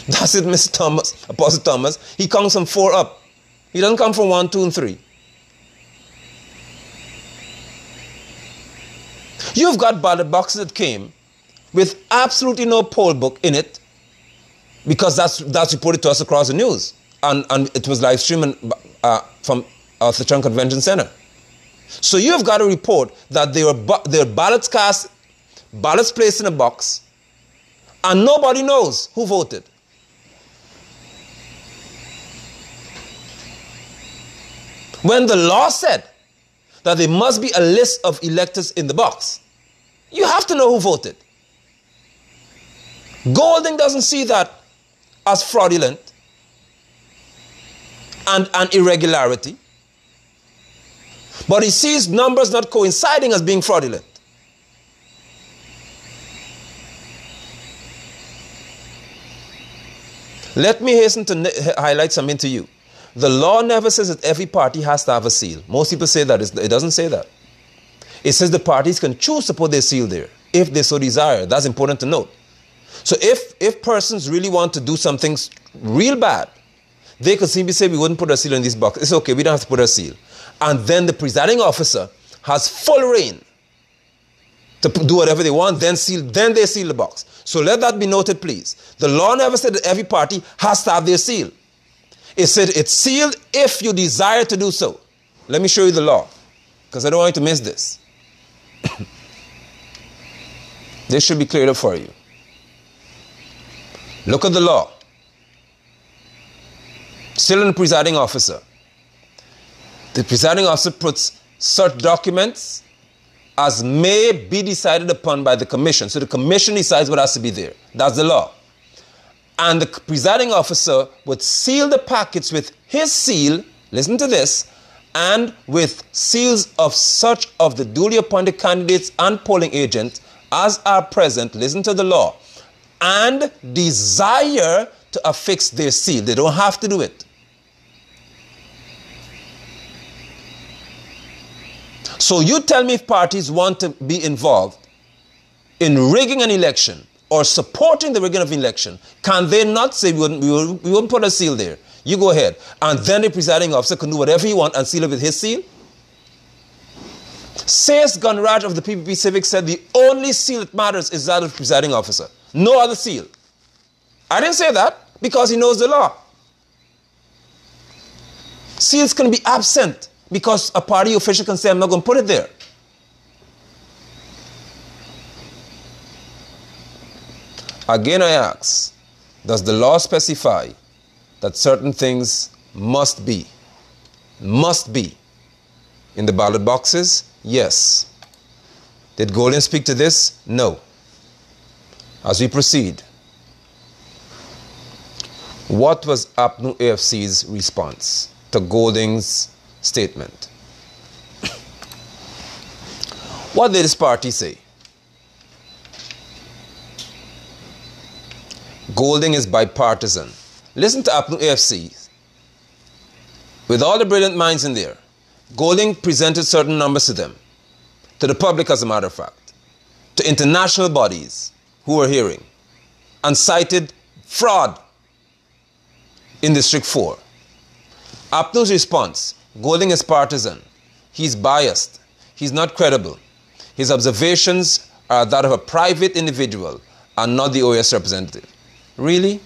That's it, Mr. Thomas, Apostle Thomas. He comes from 4 up. He doesn't come from 1, 2, and 3. You've got ballot boxes that came with absolutely no poll book in it because that's reported to us across the news. And it was live streaming from the Trump Convention Center. So you've got a report that there are ballots cast, ballots placed in a box, and nobody knows who voted. When the law said that there must be a list of electors in the box, you have to know who voted. Golding doesn't see that as fraudulent and an irregularity, but he sees numbers not coinciding as being fraudulent. Let me hasten to highlight something to you. The law never says that every party has to have a seal. Most people say that. It doesn't say that. It says the parties can choose to put their seal there if they so desire. That's important to note. So if persons really want to do something real bad, they could simply say, we wouldn't put a seal in this box. It's okay, we don't have to put a seal. And then the presiding officer has full reign to do whatever they want, then they seal the box. So let that be noted, please. The law never said that every party has to have their seal. It said it's sealed if you desire to do so. Let me show you the law, because I don't want you to miss this. This should be cleared up for you. Look at the law. Still in the presiding officer. The presiding officer puts such documents as may be decided upon by the commission. So the commission decides what has to be there. That's the law. And the presiding officer would seal the packets with his seal, listen to this, and with seals of such of the duly appointed candidates and polling agents as are present, listen to the law, and desire to affix their seal. They don't have to do it. So you tell me if parties want to be involved in rigging an election or supporting the rigging of an election, can they not say we wouldn't put a seal there? You go ahead. And then the presiding officer can do whatever he wants and seal it with his seal? Sayes Gunraj of the PPP Civic said the only seal that matters is that of the presiding officer. No other seal. I didn't say that because he knows the law. Seals can be absent because a party official can say, I'm not going to put it there. Again, I ask, does the law specify that certain things must be in the ballot boxes? Yes. Did Golding speak to this? No. As we proceed, what was APNU AFC's response to Golding's statement? What did this party say? Golding is bipartisan. Listen to APNU AFC. With all the brilliant minds in there, Golding presented certain numbers to them, to the public as a matter of fact, to international bodies who were hearing, and cited fraud in District 4. APNU's response, Golding is partisan. He's biased. He's not credible. His observations are that of a private individual and not the OAS representative. Really?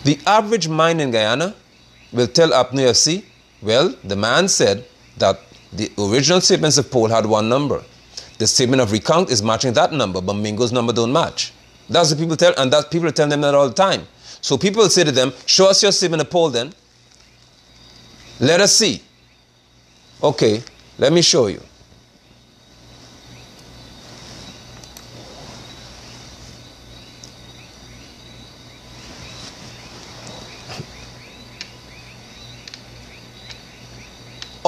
The average mind in Guyana will tell APNU AFC, well, the man said that the original statements of poll had one number. The statement of recount is matching that number, but Mingo's number don't match. That's what people tell, and that people are telling them that all the time. So people will say to them, show us your statement of poll then. Let us see. Okay, let me show you.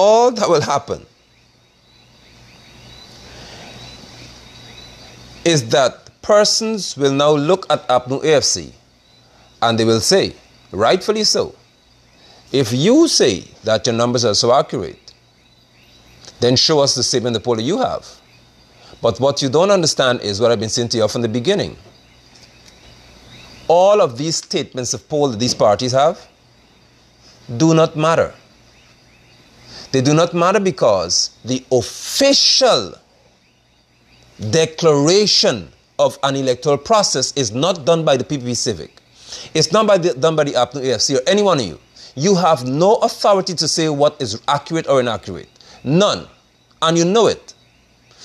All that will happen is that persons will now look at APNU AFC and they will say, rightfully so, if you say that your numbers are so accurate, then show us the statement of the poll that you have. But what you don't understand is what I've been saying to you from the beginning. All of these statements of poll that these parties have do not matter. They do not matter because the official declaration of an electoral process is not done by the PPP Civic. It's not done by the APNU AFC or any one of you. You have no authority to say what is accurate or inaccurate. None. And you know it.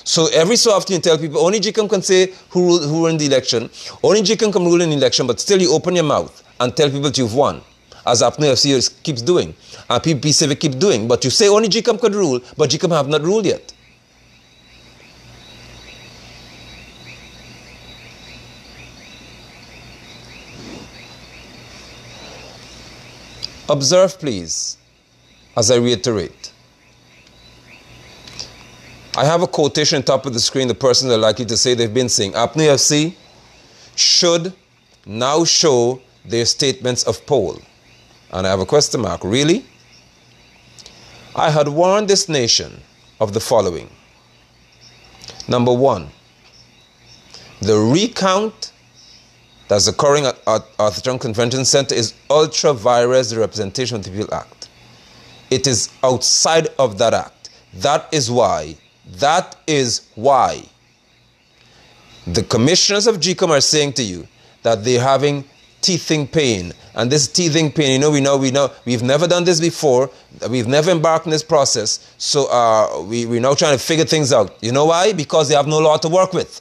So every so often you tell people, only GCOM can say who won the election. Only GCOM can rule in the election, but still you open your mouth and tell people that you've won. As APNU AFC keeps doing, and PPP Civic keep doing. But you say only GCOM could rule, but GCOM have not ruled yet. Observe, please, as I reiterate. I have a quotation top of the screen. The persons are likely to say they've been saying APNU AFC should now show their statements of poll. And I have a question mark. Really? I had warned this nation of the following. Number one, the recount that's occurring at Arthurtown Convention Center is ultra vires the Representation of the People Act. It is outside of that act. That is why the commissioners of GCOM are saying to you that they're having teething pain. And this teething pain, we know, we've never done this before. We've never embarked on this process. So we're now trying to figure things out. You know why? Because they have no law to work with.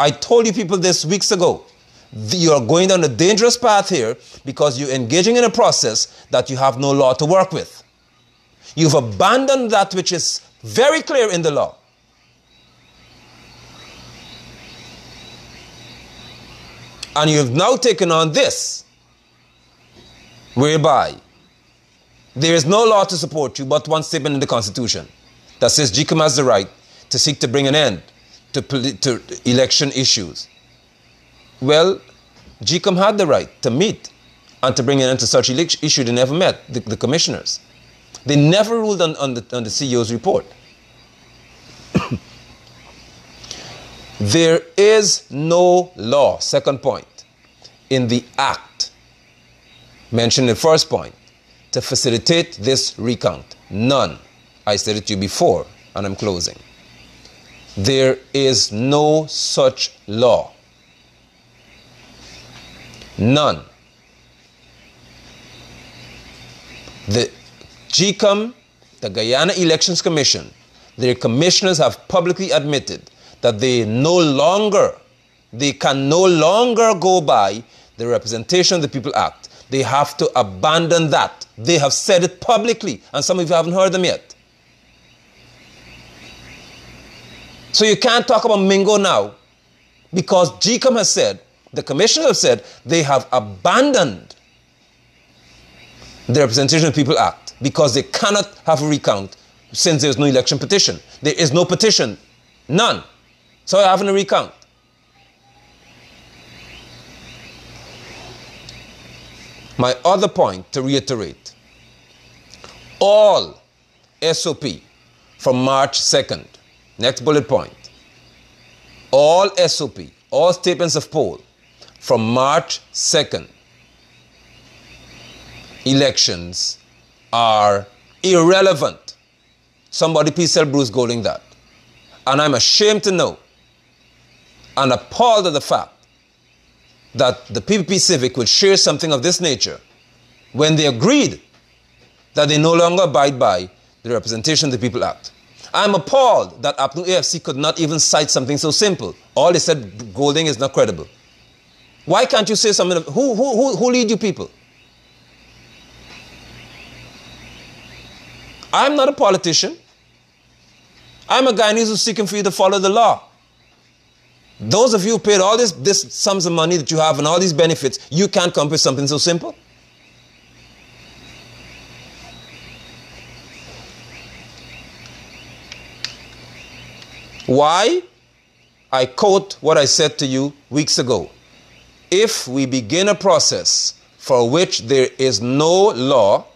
I told you people this weeks ago. You're going down a dangerous path here because you're engaging in a process that you have no law to work with. You've abandoned that which is very clear in the law. And you've now taken on this, whereby There is no law to support you but one statement in the Constitution that says GCOM has the right to seek to bring an end to election issues. Well, GCOM had the right to meet and to bring an end to such issue. They never met, the commissioners. They never ruled on the CEO's report. There is no law, second point, in the act mentioned in the first point to facilitate this recount. None. I said it to you before, and I'm closing. There is no such law. None. The GCOM, the Guyana Elections Commission, their commissioners have publicly admitted that they can no longer go by the Representation of the People Act. They have to abandon that. They have said it publicly, and some of you haven't heard them yet. So you can't talk about Mingo now, because GCOM has said, the commissioners have said, they have abandoned the Representation of the People Act because they cannot have a recount since there is no election petition. There is no petition. None. So you're having a recount. My other point, to reiterate, all SOP from March 2nd, next bullet point, all SOP, all statements of poll from March 2nd elections are irrelevant. Somebody please tell Bruce Golding that. And I'm ashamed to know and appalled at the fact that the PPP Civic would share something of this nature when they agreed that they no longer abide by the Representation of the People Act. I'm appalled that APNU AFC could not even cite something so simple. All they said, Golding is not credible. Why can't you say something? Who lead you people? I'm not a politician. I'm a Guyanese who's seeking for you to follow the law. Those of you who paid all this sums of money that you have and all these benefits, you can't come up with something so simple. Why? I quote what I said to you weeks ago. If we begin a process for which there is no law,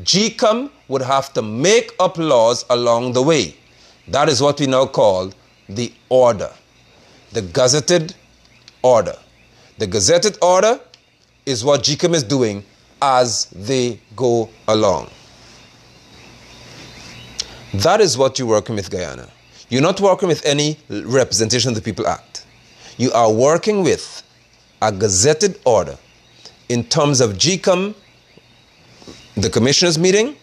GCOM would have to make up laws along the way. That is what we now call the order, the gazetted order. The gazetted order is what GCOM is doing as they go along. That is what you're working with, Guyana. You're not working with any Representation of the People Act. You are working with a gazetted order in terms of GCOM, the commissioners meeting.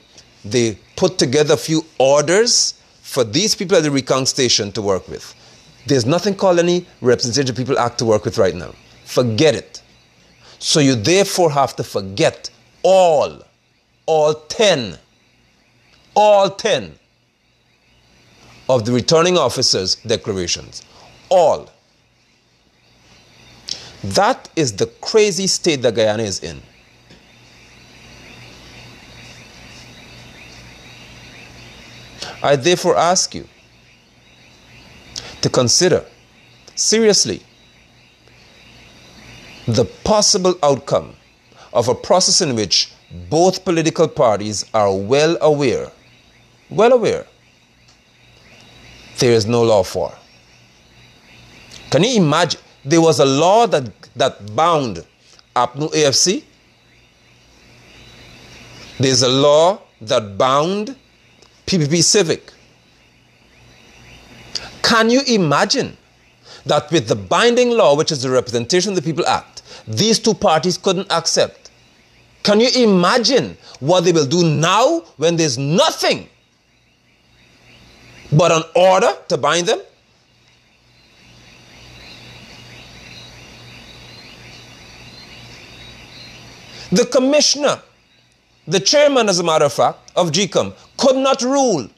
They put together a few orders for these people at the recount station to work with. There's nothing called any Representation of the People Act to work with right now. Forget it. So you therefore have to forget all 10 of the returning officers' declarations. All. That is the crazy state that Guyana is in. I therefore ask you to consider seriously the possible outcome of a process in which both political parties are well aware there is no law for. Can you imagine? There was a law that bound APNU AFC. There's a law that bound PPP Civic. Can you imagine that with the binding law, which is the Representation of the People Act, these two parties couldn't accept? Can you imagine what they will do now when there's nothing but an order to bind them? The commissioner, the chairman, as a matter of fact, of GCOM, could not rule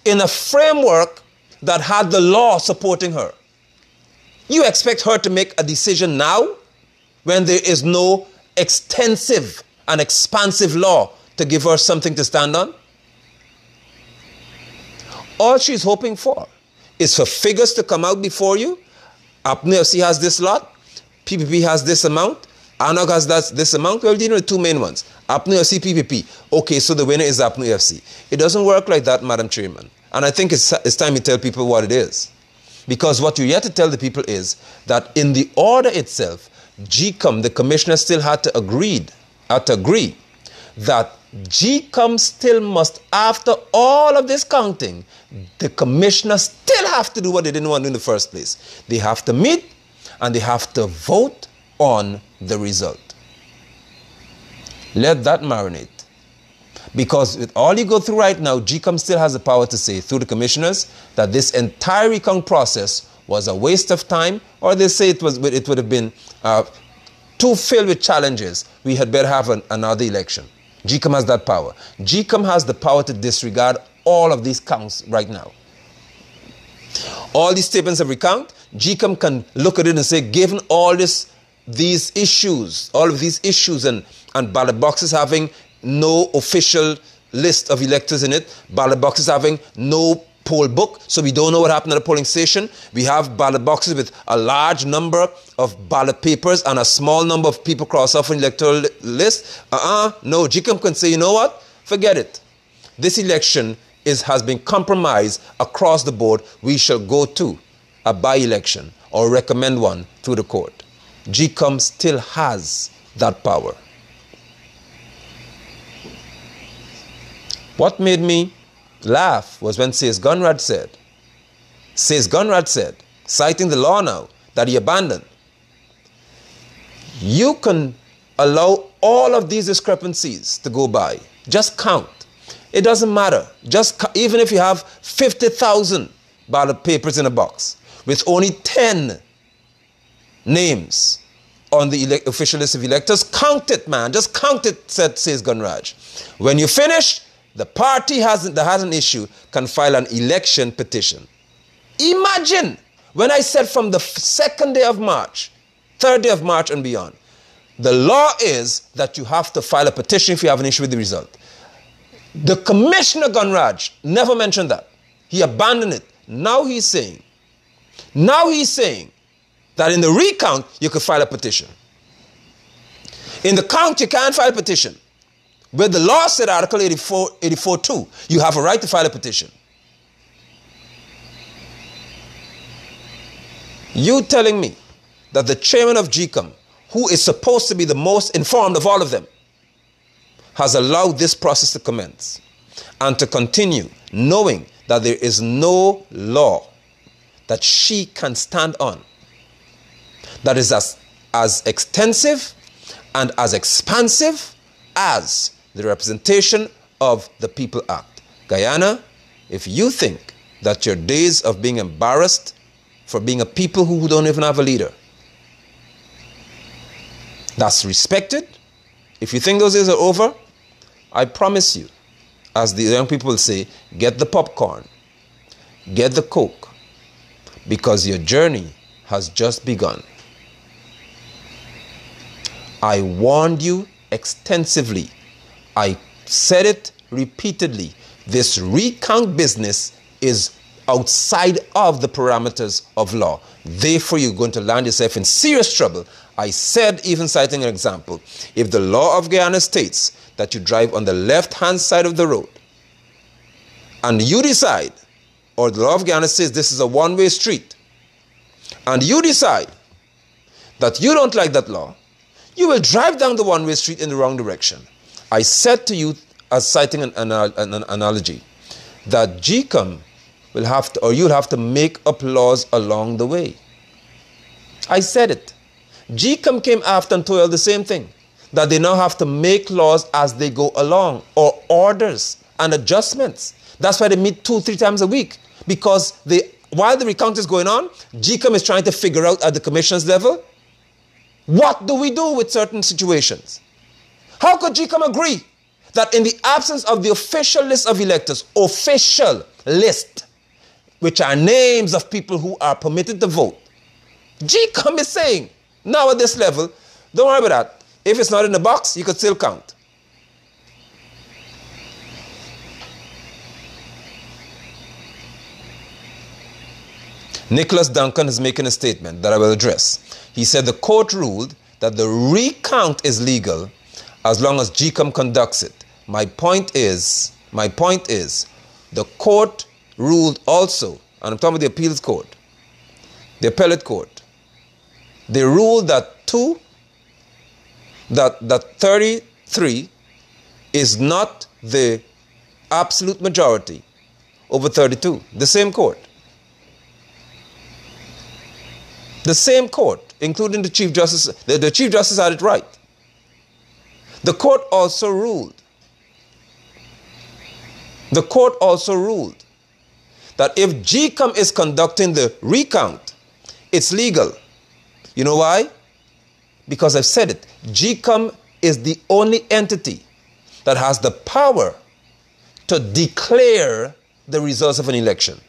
in a framework that had the law supporting her. You expect her to make a decision now when there is no extensive and expansive law to give her something to stand on? All she's hoping for is for figures to come out before you. APNU AFC has this lot, PPP has this amount, ANOG has this amount. Well, you know the two main ones, APNU AFC, PPP. Okay, so the winner is APNU AFC. It doesn't work like that, Madam Chairman. And I think it's time you tell people what it is. Because what you yet to tell the people is that in the order itself, GCOM, the commissioner, still had to agree that GCOM still must, after all of this counting, the commissioner still have to do what they didn't want to do in the first place. They have to meet and they have to vote on the result. Let that marinate. Because with all you go through right now, GCOM still has the power to say through the commissioners that this entire recount process was a waste of time, or they say it would have been too filled with challenges. We had better have another election. GCOM has that power. GCOM has the power to disregard all of these counts right now. All these statements of recount, GCOM can look at it and say, given all these issues and ballot boxes having no official list of electors in it, ballot boxes having no poll book, so we don't know what happened at the polling station. We have ballot boxes with a large number of ballot papers and a small number of people cross off an electoral list. No, GCOM can say, you know what? Forget it. This election has been compromised across the board. We shall go to a by-election or recommend one through the court. GCOM still has that power. What made me laugh was when Says Gunrad said, citing the law now that he abandoned, you can allow all of these discrepancies to go by. Just count. It doesn't matter. Even if you have 50,000 ballot papers in a box with only 10 names on the official list of electors, count it, man. Just count it, says Gunraj. When you finish, the party that has an issue can file an election petition. Imagine when I said from the second day of March, third day of March and beyond, the law is that you have to file a petition if you have an issue with the result. The Commissioner Gunraj never mentioned that. He abandoned it. Now he's saying that in the recount, you could file a petition. In the count, you can't file a petition. Where the law said, Article 84.2, you have a right to file a petition. You telling me that the chairman of GCOM, who is supposed to be the most informed of all of them, has allowed this process to commence and to continue, knowing that there is no law that she can stand on that is as extensive and as expansive as the Representation of the People Act. Guyana, if you think that your days of being embarrassed for being a people who don't even have a leader, that's respected, if you think those days are over, I promise you, as the young people will say, get the popcorn, get the Coke, because your journey has just begun. I warned you extensively. I said it repeatedly. This recount business is outside of the parameters of law. Therefore, you're going to land yourself in serious trouble. I said, even citing an example, if the law of Guyana states that you drive on the left-hand side of the road, and you decide, or the law of Guyana says this is a one-way street, and you decide that you don't like that law, you will drive down the one-way street in the wrong direction. I said to you, as citing an analogy, that GCOM will have to, or you'll have to make up laws along the way. I said it. GCOM came after and told you the same thing, that they now have to make laws as they go along, or orders and adjustments. That's why they meet 2-3 times a week, because while the recount is going on, GCOM is trying to figure out at the commission's level, what do we do with certain situations? How could GCOM agree that in the absence of the official list of electors, official list, which are names of people who are permitted to vote, GCOM is saying, now at this level, don't worry about that. If it's not in the box, you could still count. Nicholas Duncan is making a statement that I will address. He said the court ruled that the recount is legal as long as GCOM conducts it. My point is, the court ruled also, and I'm talking about the appeals court, the appellate court, they ruled that 33 is not the absolute majority over 32. The same court. The same court, including the Chief Justice. The Chief Justice had it right. The court also ruled. The court also ruled that if GCOM is conducting the recount, it's legal. You know why? Because I've said it. GCOM is the only entity that has the power to declare the results of an election.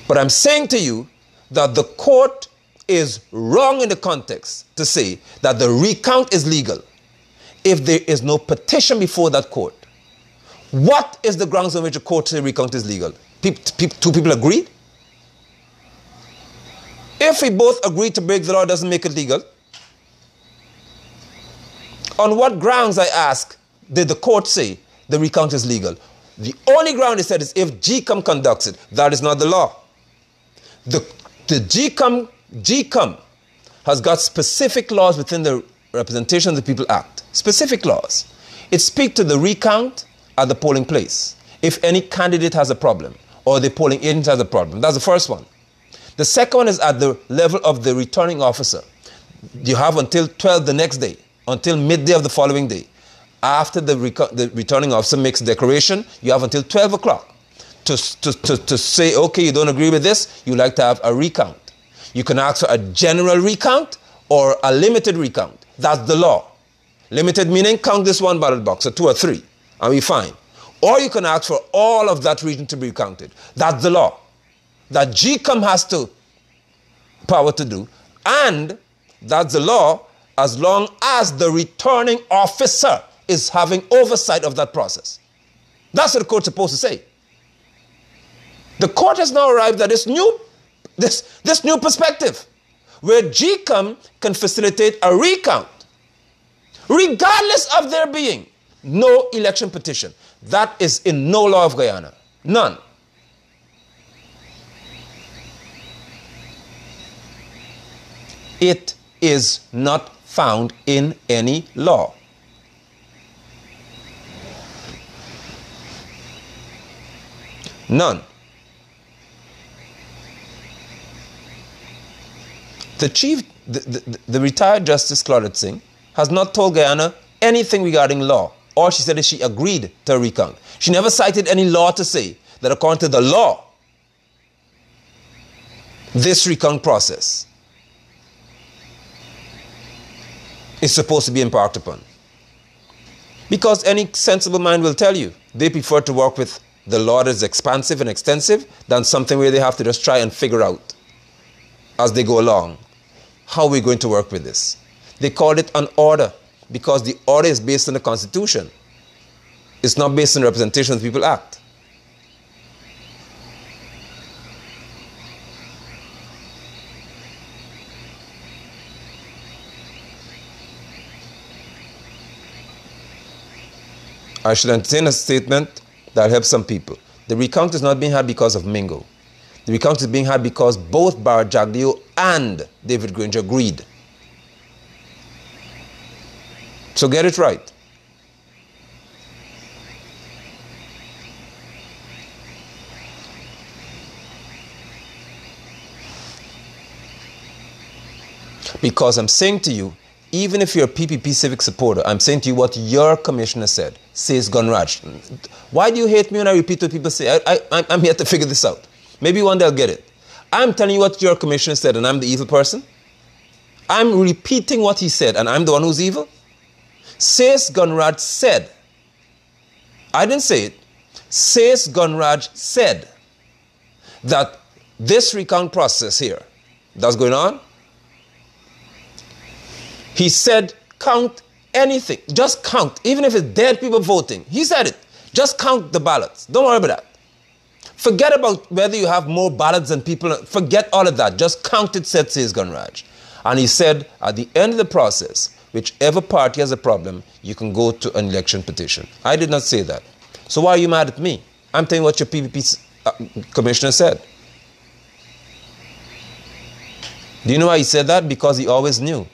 But I'm saying to you that the court is wrong in the context to say that the recount is legal if there is no petition before that court. What is the grounds on which a court says recount is legal? Two people agreed? If we both agree to break the law, it doesn't make it legal. On what grounds, I ask, did the court say the recount is legal? The only ground it said is if GCOM conducts it. That is not the law. The GCOM has got specific laws within the Representation of the People Act. Specific laws. It speaks to the recount at the polling place. If any candidate has a problem or the polling agent has a problem. That's the first one. The second one is at the level of the returning officer. You have until 12 the next day, until midday of the following day. After the returning officer makes a declaration, you have until 12 o'clock to say, okay, you don't agree with this, you like to have a recount. You can ask for a general recount or a limited recount. That's the law. Limited meaning count this one ballot box, or 2 or 3, and we fine. Or you can ask for all of that region to be recounted. That's the law. That GCOM has to power to do. And that's the law as long as the returning officer is having oversight of that process. That's what the court's supposed to say. The court has now arrived at this new perspective where GCOM can facilitate a recount regardless of there being no election petition. That is in no law of Guyana. None. It is not found in any law. None. The retired Justice Claudette Singh has not told Guyana anything regarding law. All she said is she agreed to a recount. She never cited any law to say that according to the law, this recount process is supposed to be embarked upon. Because any sensible mind will tell you they prefer to work with the law that is expansive and extensive than something where they have to just try and figure out as they go along how we're going to work with this. They called it an order because the order is based on the Constitution. It's not based on the Representation of the People Act. I should entertain a statement that helps some people. The recount is not being had because of Mingo. The recount is being had because both Barrett Jagdeo and David Granger agreed. So get it right. Because I'm saying to you, even if you're a PPP civic supporter, I'm saying to you what your commissioner said, says Gunraj. Why do you hate me when I repeat what people say? I'm here to figure this out. Maybe one day I'll get it. I'm telling you what your commissioner said and I'm the evil person. I'm repeating what he said and I'm the one who's evil. Says Gunraj said. I didn't say it. Says Gunraj said that this recount process here that's going on, he said count anything. Just count. Even if it's dead people voting. He said it. Just count the ballots. Don't worry about that. Forget about whether you have more ballots than people. Forget all of that. Just count it, says Gunraj. And he said, at the end of the process, whichever party has a problem, you can go to an election petition. I did not say that. So why are you mad at me? I'm telling you what your PPP commissioner said. Do you know why he said that? Because he always knew.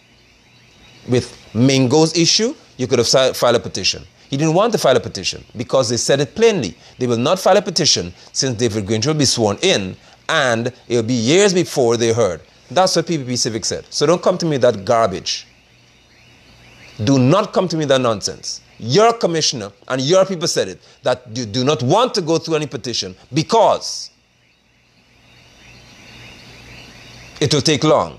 With Mingo's issue, you could have filed a petition. He didn't want to file a petition because they said it plainly. They will not file a petition since David Granger will be sworn in, and it will be years before they heard. That's what PPP Civic said. So don't come to me with that garbage. Do not come to me with that nonsense. Your commissioner and your people said it, that you do not want to go through any petition because it will take long.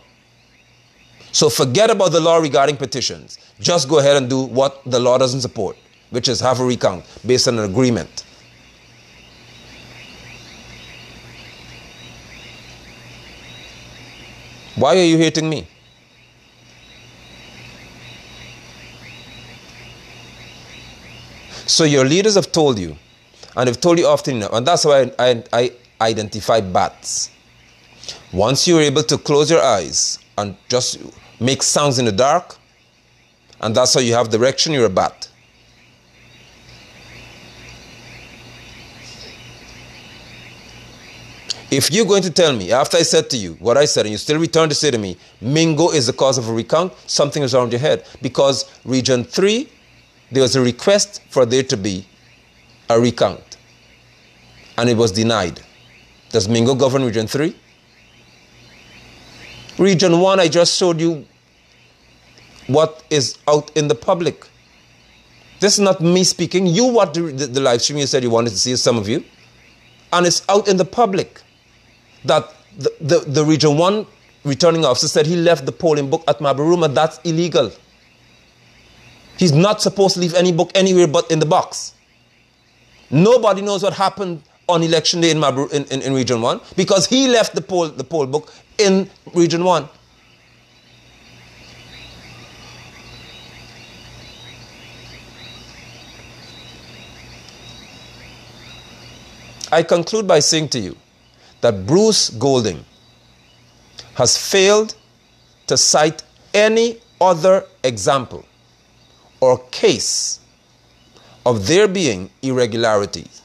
So forget about the law regarding petitions. Just go ahead and do what the law doesn't support, which is have a recount based on an agreement. Why are you hating me? So your leaders have told you, and they've told you often enough, and that's why I identify bats. Once you're able to close your eyes and just make sounds in the dark, and that's how you have direction, you're a bat. If you're going to tell me, after I said to you what I said, and you still return to say to me, Mingo is the cause of a recount, something is wrong with your head. Because Region 3, there was a request for there to be a recount, and it was denied. Does Mingo govern Region 3? Region 1, I just showed you what is out in the public. This is not me speaking. You watched the live stream. You said you wanted to see it, some of you. And it's out in the public that the Region 1 returning officer said he left the polling book at Mabaruma. That's illegal. He's not supposed to leave any book anywhere but in the box. Nobody knows what happened on election day in Region 1 because he left the poll book in Region 1. I conclude by saying to you that Bruce Golding has failed to cite any other example or case of there being irregularities.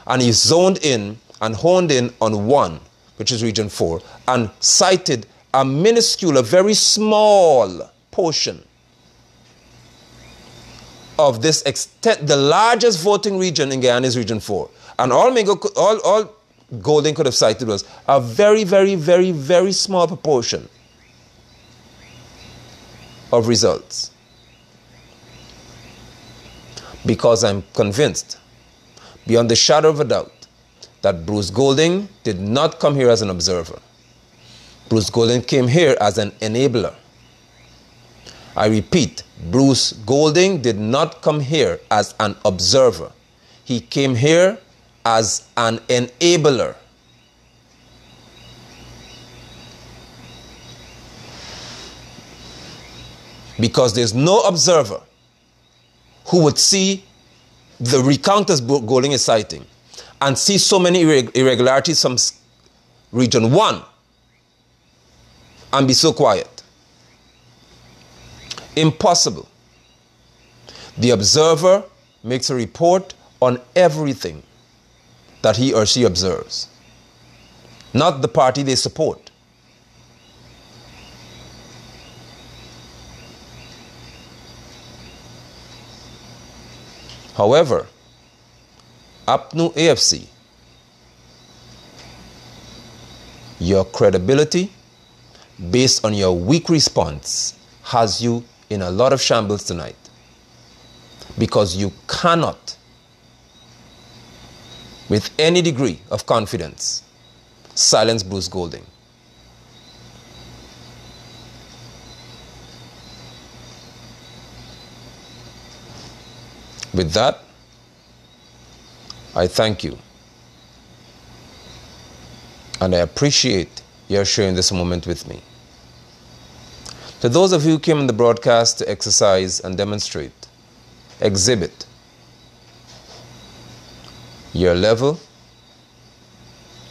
And he zoned in and honed in on one, which is Region 4, and cited a minuscule, a very small portion of this extent. The largest voting region in Guyana is Region 4. And all Golding could have cited was a very, very, very, very small proportion of results. Because I'm convinced, beyond the shadow of a doubt, that Bruce Golding did not come here as an observer. Bruce Golding came here as an enabler. I repeat, Bruce Golding did not come here as an observer. He came here as an enabler. Because there's no observer who would see the recount as Golding is citing and see so many irregularities from Region 1 and be so quiet. Impossible. The observer makes a report on everything that he or she observes, not the party they support. However, APNU AFC, your credibility based on your weak response has you in a lot of shambles tonight, because you cannot, with any degree of confidence, silence Bruce Golding. With that, I thank you. And I appreciate your sharing this moment with me. To those of you who came on the broadcast to exercise and demonstrate, exhibit your level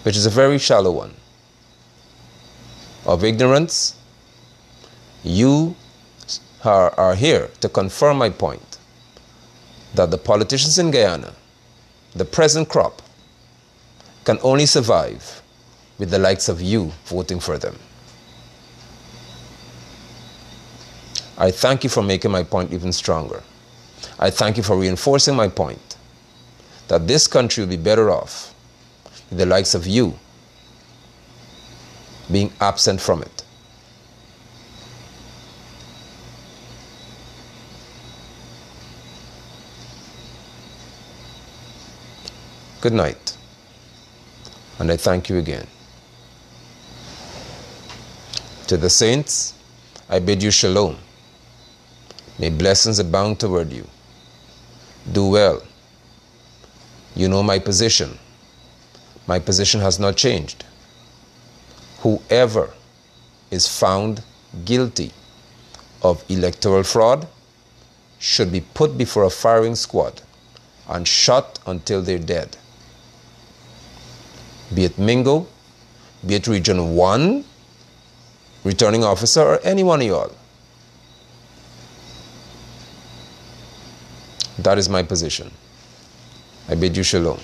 which is a very shallow one, of ignorance, you are here to confirm my point that the politicians in Guyana, the present crop, can only survive with the likes of you voting for them. I thank you for making my point even stronger. I thank you for reinforcing my point that this country will be better off with the likes of you being absent from it. Good night, and I thank you again. To the saints, I bid you shalom. May blessings abound toward you. Do well. You know my position. My position has not changed. Whoever is found guilty of electoral fraud should be put before a firing squad and shot until they're dead. Be it Mingo, be it Region 1, returning officer, or any one of y'all. That is my position. I bid you shalom.